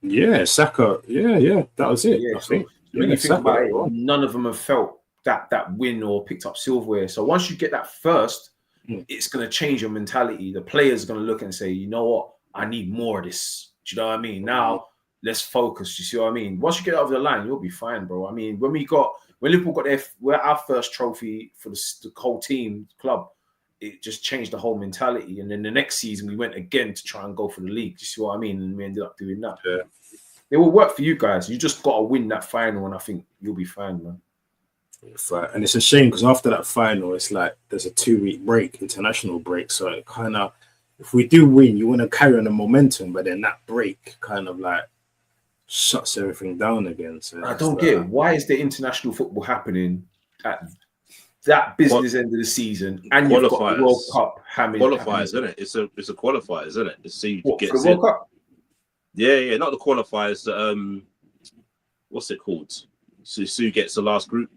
Yeah, Saka. Yeah, that was it. Yeah, I think. When you think Saka, about it, none of them have felt that win or picked up silverware. So once you get that first, it's going to change your mentality. The players are going to look and say, you know what, I need more of this. Do you know what I mean? Now let's focus. You see what I mean? Once you get over the line, you'll be fine, bro. I mean, when Liverpool got our first trophy for the whole team club, it just changed the whole mentality. And then the next season, we went again to try and go for the league. Do you see what I mean? And we ended up doing that. Yeah. It will work for you guys. You just got to win that final, and I think you'll be fine, man. And it's a shame because after that final, it's like there's a 2-week break, international break. So it kind of, if we do win, you want to carry on the momentum, but then that break kind of like shuts everything down again. So I don't get why is the international football happening at that business end of the season, and you've got the World Cup qualifiers, isn't it? It's a qualifiers, isn't it? To see who gets the World Cup. Yeah, not the qualifiers. What's it called? Sue gets the last group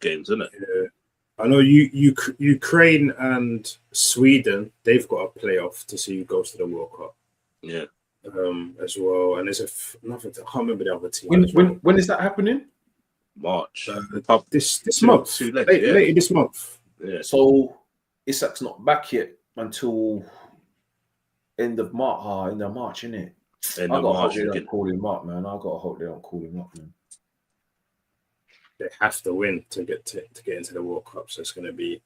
games, isn't it? Yeah. I know Ukraine and Sweden, they've got a playoff to see who goes to the World Cup. Yeah. As well, and there's another. I can't remember the other team. When is that happening? March. This month. Later this month. Yeah. So Isak's not back yet until end of March. End of March, innit? I got to hope they don't call him up, man. I got to hope they don't call him up, man. They have to win to get into the World Cup, so it's going to be.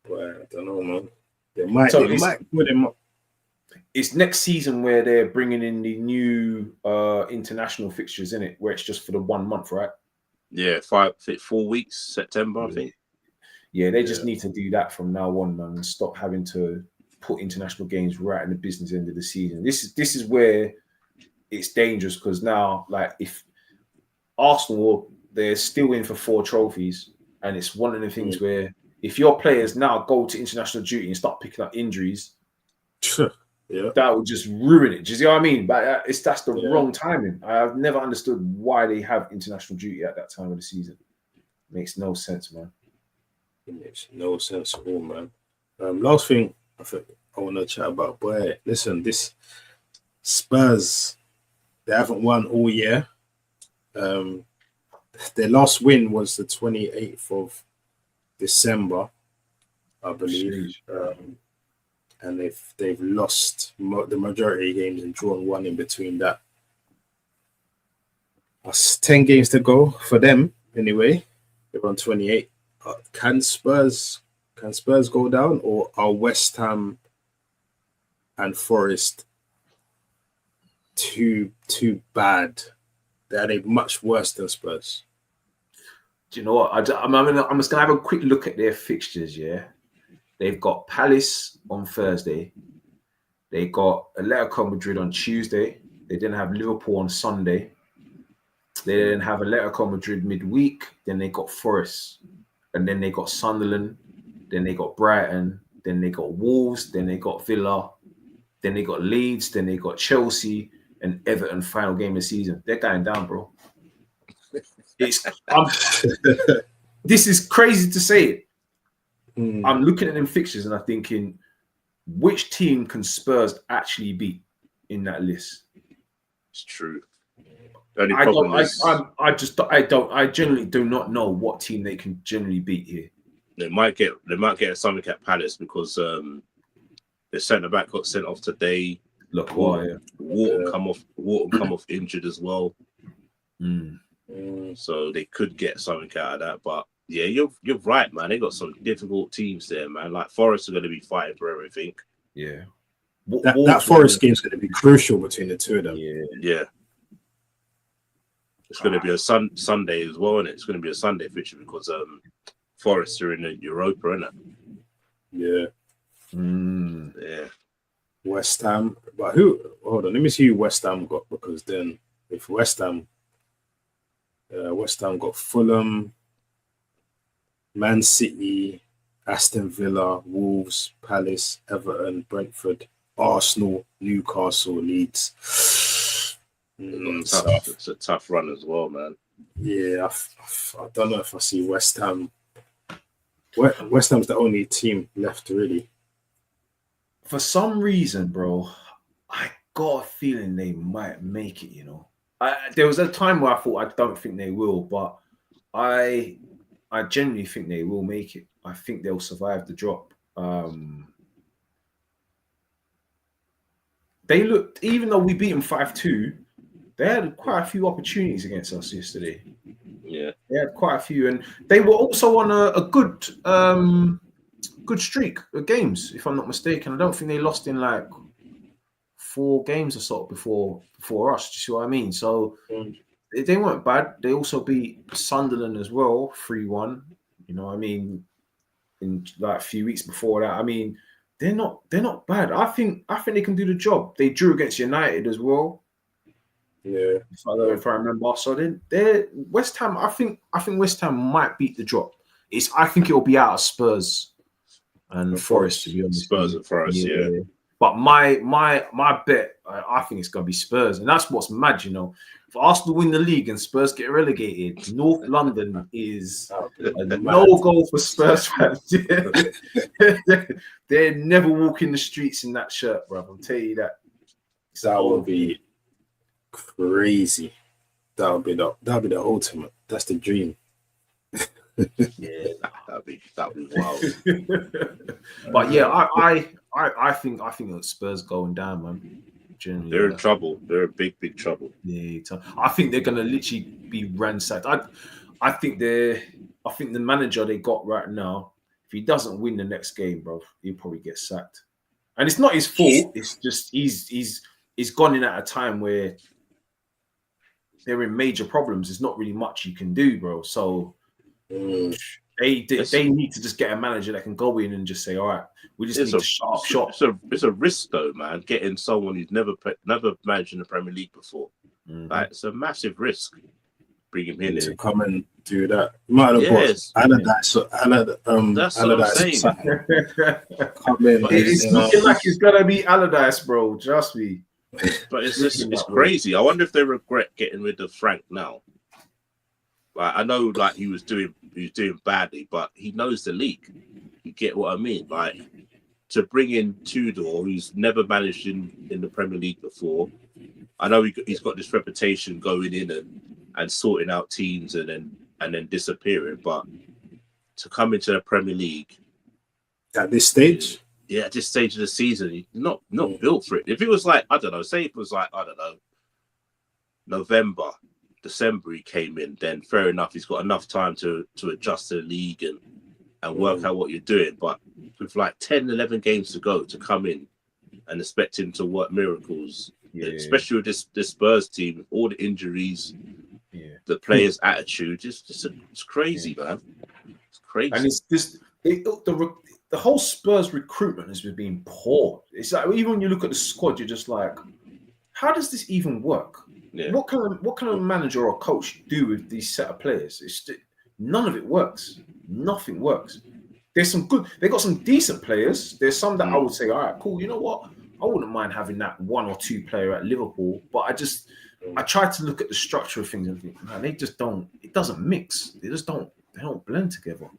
Well, I don't know, man. They might put him up. It's next season where they're bringing in the new international fixtures, in it, where it's just for the 1 month, right? Yeah, 4 weeks, September, I think. Yeah, they just need to do that from now on, man, and stop having to put international games right in the business end of the season. This is where it's dangerous, because now, like, if Arsenal, they're still in for 4 trophies, and it's one of the things where if your players now go to international duty and start picking up injuries, that would just ruin it. Do you see what I mean? But that's the wrong timing. I've never understood why they have international duty at that time of the season. Makes no sense, man. It makes no sense at all, man. Last thing I think I want to chat about, boy. Listen, this Spurs, they haven't won all year. Their last win was the 28th of December, I believe. And they've lost the majority of games and drawn 1 in between that. That's 10 games to go for them anyway. They're on 28. Can Spurs go down, or are West Ham and Forest too bad? Are they much worse than Spurs? Do you know what? I'm just gonna have a quick look at their fixtures. Yeah, they've got Palace on Thursday. They got Atletico Madrid on Tuesday. They didn't have Liverpool on Sunday. They didn't have Atletico Madrid midweek. Then they got Forest, and then they got Sunderland. Then they got Brighton. Then they got Wolves. Then they got Villa. Then they got Leeds. Then they got Chelsea and Everton. Final game of the season. They're going down, bro. This is crazy to say it. I'm looking at them fixtures and I'm thinking, which team can Spurs actually beat in that list? It's true. I generally do not know what team they can generally beat here. They might get something at Palace because the centre back got sent off today. Look, Wharton come off injured as well. So they could get something out of that. But yeah, you're right, man. They got some difficult teams there, man. Like Forest are going to be fighting for everything. Yeah, that Forest game is going to be crucial between the two of them. Yeah. It's going to be a Sunday as well, and it's going to be a Sunday fixture because Forest are in the Europa, isn't it? Yeah. West Ham, but who? Hold on, let me see who West Ham got, because then if West Ham, West Ham got Fulham, Man City, Aston Villa, Wolves, Palace, Everton, Brentford, Arsenal, Newcastle, Leeds. It's a tough run as well, man. Yeah, I don't know if I see West Ham. West Ham's the only team left, really. For some reason, bro, I got a feeling they might make it. You know, there was a time where I thought I don't think they will, but I genuinely think they will make it. I think they'll survive the drop. They looked, even though we beat them 5-2, they had quite a few opportunities against us yesterday. Yeah, they had quite a few, and they were also on a good good streak of games, if I'm not mistaken. I don't think they lost in like 4 games or so before us. Do you see what I mean? So they weren't bad. They also beat Sunderland as well, 3-1. You know what I mean? In like a few weeks before that. I mean, they're not bad. I think they can do the job. They drew against United as well. Yeah, if I remember. So they're West Ham. I think West Ham might beat the drop. I think it'll be out of Spurs and Forest, to be honest. Spurs and Forest, yeah. But my bet, I think it's gonna be Spurs, and that's what's mad, you know. If Arsenal win the league and Spurs get relegated, North London is a no-go for Spurs fans. They're never walking the streets in that shirt, bro. I'll tell you that. That would be crazy. That would be the ultimate. That's the dream. Yeah, that'd be wild. But yeah, I think Spurs going down, man. Generally, they're in trouble. They're in big trouble. Yeah, I think they're gonna literally be ransacked. I think the manager they got right now, if he doesn't win the next game, bro, he'll probably get sacked. And it's not his fault. It's just he's gone in at a time where they're in major problems. There's not really much you can do, bro. So they need to just get a manager that can go in and just say, all right, we just need to shut up shop. It's a risk though, man, getting someone who's never managed in the Premier League before. Like, it's a massive risk. Bring him in to come and do that. Might have Allardyce. That's what I'm saying. Come in. It's looking like it's gonna be Allardyce, bro. Trust me. But it's crazy. I wonder if they regret getting rid of Frank now. Like, I know, like, he was doing badly, but he knows the league. You get what I mean? Like, to bring in Tudor, who's never managed in the Premier League before. I know he's got this reputation going in and sorting out teams and then disappearing, but to come into the Premier League at this stage, at this stage of the season, he's not built for it. If it was like, I don't know, say it was like, I don't know, November, December he came in, then fair enough, he's got enough time to adjust to the league and work out what you're doing. But with like 10, 11 games to go, to come in and expect him to work miracles, especially with this Spurs team, with all the injuries, the players' attitude, it's crazy, man. It's crazy. And it's just the whole Spurs recruitment has been poor. It's like, even when you look at the squad, you're just like, how does this even work? Yeah. What kind of manager or coach do with these set of players? None of it works. Nothing works. There's some good. They got some decent players. There's some that I would say, all right, cool. You know what? I wouldn't mind having that 1 or 2 player at Liverpool, but I try to look at the structure of things and think, man, they just don't. It doesn't mix. They just don't. They don't blend together.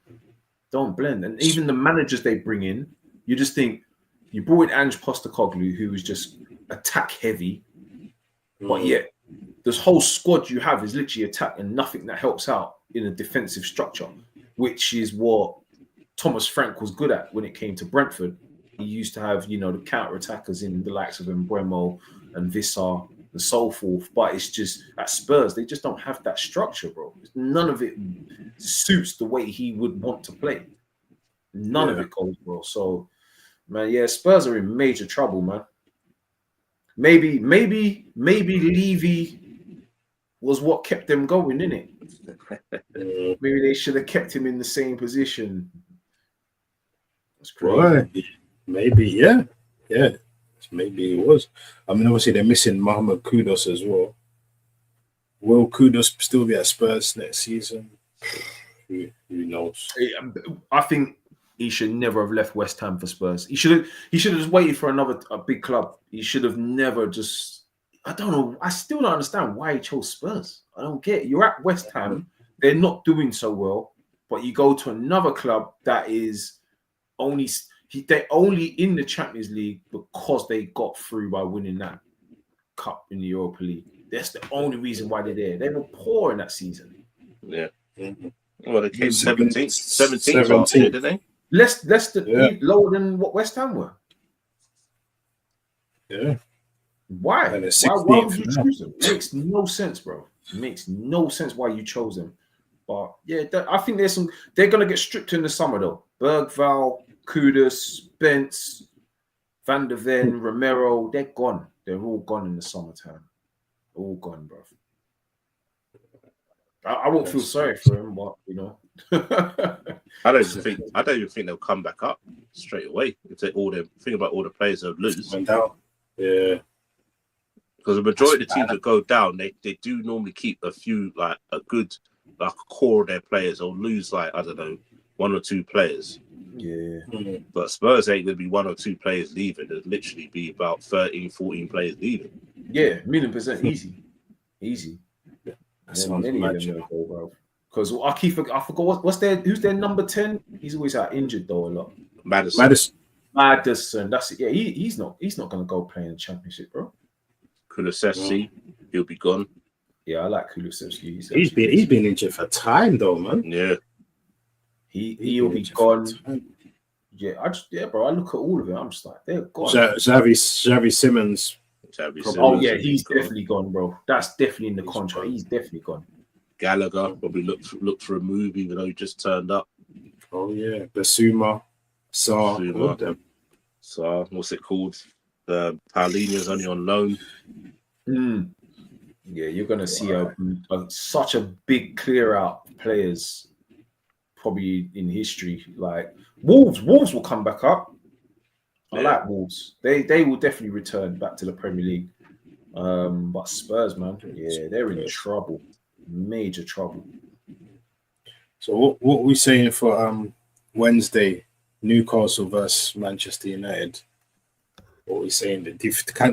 Don't blend. And even the managers they bring in, you just think you brought in Ange Postecoglou, who was just attack heavy, but yet this whole squad you have is literally attack and nothing that helps out in a defensive structure, which is what Thomas Frank was good at when it came to Brentford. He used to have, the counter attackers in the likes of Mbeumo and Vissar and so forth. But it's just at Spurs, they just don't have that structure, bro. None of it suits the way he would want to play. None of it goes, bro. So, man, Spurs are in major trouble, man. Maybe Levy was what kept them going, innit? Maybe they should have kept him in the same position. That's crazy. Right. Maybe, yeah. Maybe it was. I mean, obviously they're missing Mohamed Kudus as well. Will Kudus still be at Spurs next season? Who knows? I think he should never have left West Ham for Spurs. He should have just waited for a big club. He should have never just. I don't know. I still don't understand why he chose Spurs. I don't get it. You're at West Ham. They're not doing so well, but you go to another club that is they're only in the Champions League because they got through by winning that cup in the Europa League. That's the only reason why they're there. They were poor in that season. Yeah. Mm-hmm. Well, they came 17th last year, didn't they? Leicester lower than what West Ham were. Yeah. Why? And Why would you choose them? It makes no sense, bro. It makes no sense why you chose them. But yeah, I think they're gonna get stripped in the summer though. Bergval, Kudus, Spence, Van der Ven, Romero, they're gone. They're all gone in the summertime. All gone, bro. I won't feel sorry for him, but you know. I don't even think they'll come back up straight away. If they think about all the players they'll lose. Yeah. Because the majority of the teams that go down, they do normally keep a few, like a good, like a core of their players, or lose like, I don't know, 1 or 2 players. Yeah. But Spurs ain't going to be 1 or 2 players leaving. There'll literally be about 13, 14 players leaving. Yeah, 1,000,000% easy. That sounds magic. Because I forgot who's their number 10? He's always out injured though a lot. Maddison. That's it. Yeah, he's not going to go play in the Championship, bro. Kulusevski, he'll be gone. Yeah, I like Kulusevski. He's been injured for time though, man. Yeah. He'll be gone. Yeah, bro. I look at all of it. I'm just like, they're gone. Xavi Simmons. Oh yeah, he's definitely gone, bro. That's definitely in the contract. He's definitely gone. Gallagher probably look for a move, even though he just turned up. Oh yeah, Basuma, Sarr, all of them. So what's it called? Paulinho's only on loan. Yeah, you're gonna see such a big clear out of players probably in history. Like Wolves will come back up. I like Wolves. They will definitely return back to the Premier League. But Spurs, man, yeah, they're in trouble, major trouble. So what are we saying for Wednesday? Newcastle versus Manchester United. What are we saying?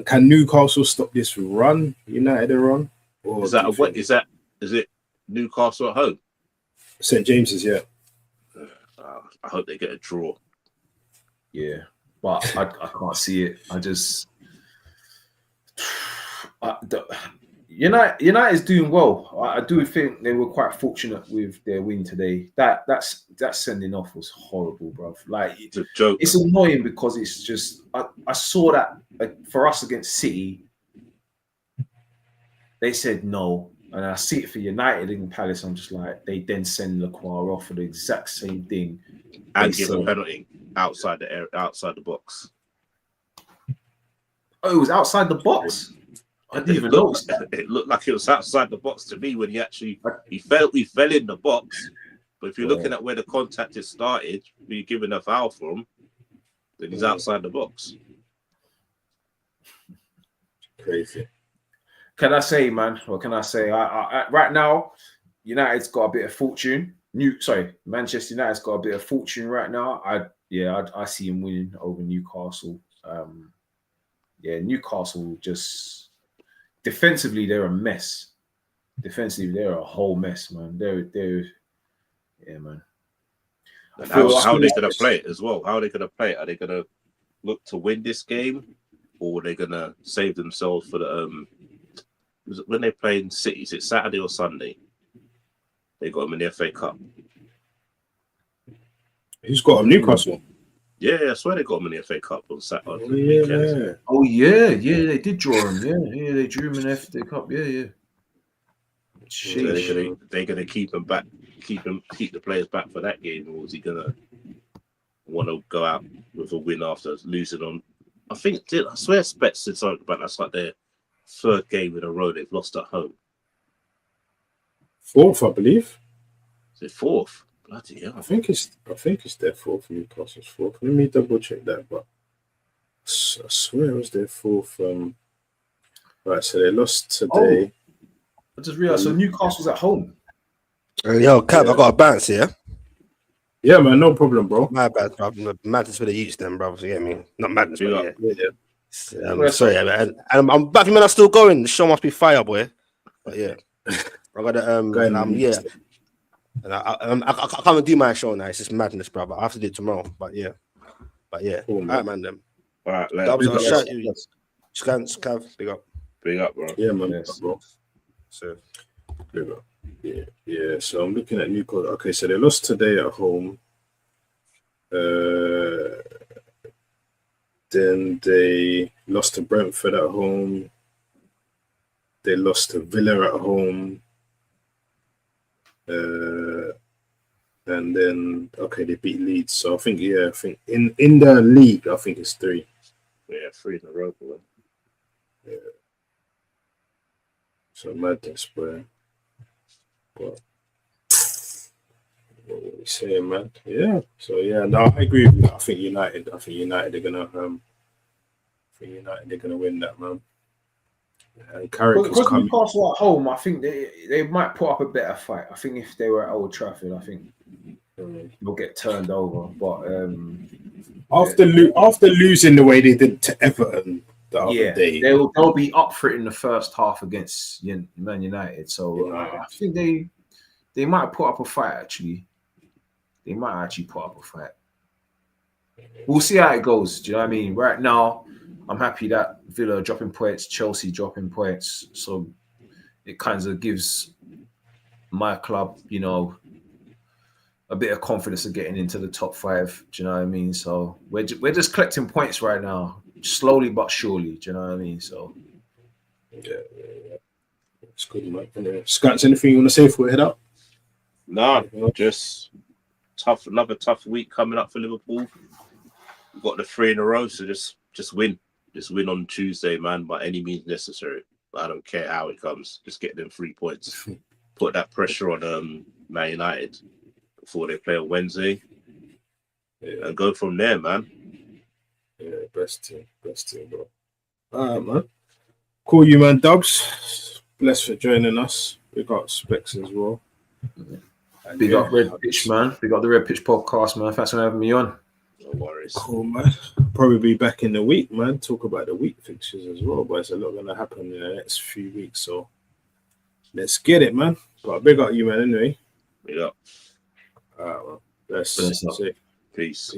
Can Newcastle stop this run United are on? Or is it Newcastle at home? St. James's, yeah. I hope they get a draw. Yeah, but I can't see it. United's doing well. I do think they were quite fortunate with their win today. That sending off was horrible, bro. Like it's a joke. It's annoying because it's just I saw that for us against City, they said no, and I see it for United in Palace. I'm just like, they then send Lacroix off for the exact same thing and give a penalty outside the box. Oh, it was outside the box. I didn't even notice that. It looked like it was outside the box to me when he fell in the box. But if you're looking at where the contact has started, you're giving a foul for him, then he's outside the box. Crazy. Can I say, man? What can I say? I right now, United's got a bit of fortune. Manchester United's got a bit of fortune right now. I see him winning over Newcastle. Newcastle just defensively they're a mess. Defensively they're a whole mess, man. They're man. How are they gonna play it as well? How are they gonna play it? Are they gonna look to win this game, or are they gonna save themselves for the when they play in City? Is it Saturday or Sunday? They got them in the FA Cup. Who's got them? Newcastle. Yeah, I swear they got them in the FA Cup on Saturday. Oh yeah, they did draw him. Yeah, they drew him in the FA Cup. Yeah. So they're gonna keep him back, keep the players back for that game, or is he gonna want to go out with a win after losing on? I swear Spets said something about that's like their third game in a row they've lost at home. Fourth, I believe. Is it fourth? Bloody hell. I think it's their fourth. Newcastle's fourth. Let me double check that, but I swear it was their fourth. Right, so they lost today. I just realized. So Newcastle's at home. Yo, Cav, I got a bounce here. Yeah, man, no problem, bro. My bad, bro. Madness for the youths, then, bro. So, you get me? Not madness, but yeah. Sorry, man. I'm back, man. I'm still going. The show must be fire, boy. But yeah, I got to yeah. And I can't do my show now. It's just madness, bro. But I have to do it tomorrow. But yeah, Cool, all right, man. Then. All right, Dubs, I'll big shout you. Scans, Cav, big up. Big up, bro. Yeah, man, Yes. bro. So, Big up. Yeah. So I'm looking at Newcastle. Okay, so they lost today at home. Then they lost to Brentford at home. They lost to Villa at home. And then they beat Leeds. So I think in the league, I think it's 3. Yeah, 3 in a row, bro. Yeah. So madness, bro. But what are we saying, man? Yeah. So yeah, no, I agree with you. I think United are gonna win that, man. And Carrick is Because coming. Newcastle at home, I think they might put up a better fight. I think if they were at Old Trafford, I think they'll get turned over. But After losing the way they did to Everton the other day, they'll be up for it in the first half against Man United. So I think they might put up a fight. Actually, they might actually put up a fight. We'll see how it goes. Do you know what I mean? Right now, I'm happy that Villa are dropping points, Chelsea dropping points. So it kind of gives my club, a bit of confidence of getting into the top 5. Do you know what I mean? So we're just collecting points right now, slowly but surely. Do you know what I mean? So yeah. It's good, man. Anyway, Scats, anything you want to say before we head up? No, just another tough week coming up for Liverpool. We've got the 3 in a row, so just win. Just win on Tuesday, man, by any means necessary. I don't care how it comes. Just get them 3 points. Put that pressure on Man United before they play on Wednesday. Yeah, and go from there, man. Yeah, best team, bro. All right, man. Call you, man, Dubs. Bless for joining us. We got Specs as well. And big up Red Pitch, man. Big up the Red Pitch podcast, man. Thanks for having me on. No worries. Cool, man. Probably be back in the week, man. Talk about the week fixtures as well, but it's a lot going to happen in the next few weeks. So let's get it, man. But big up you, man, anyway. Big up. All right, man. Let's Bless up. see. Peace.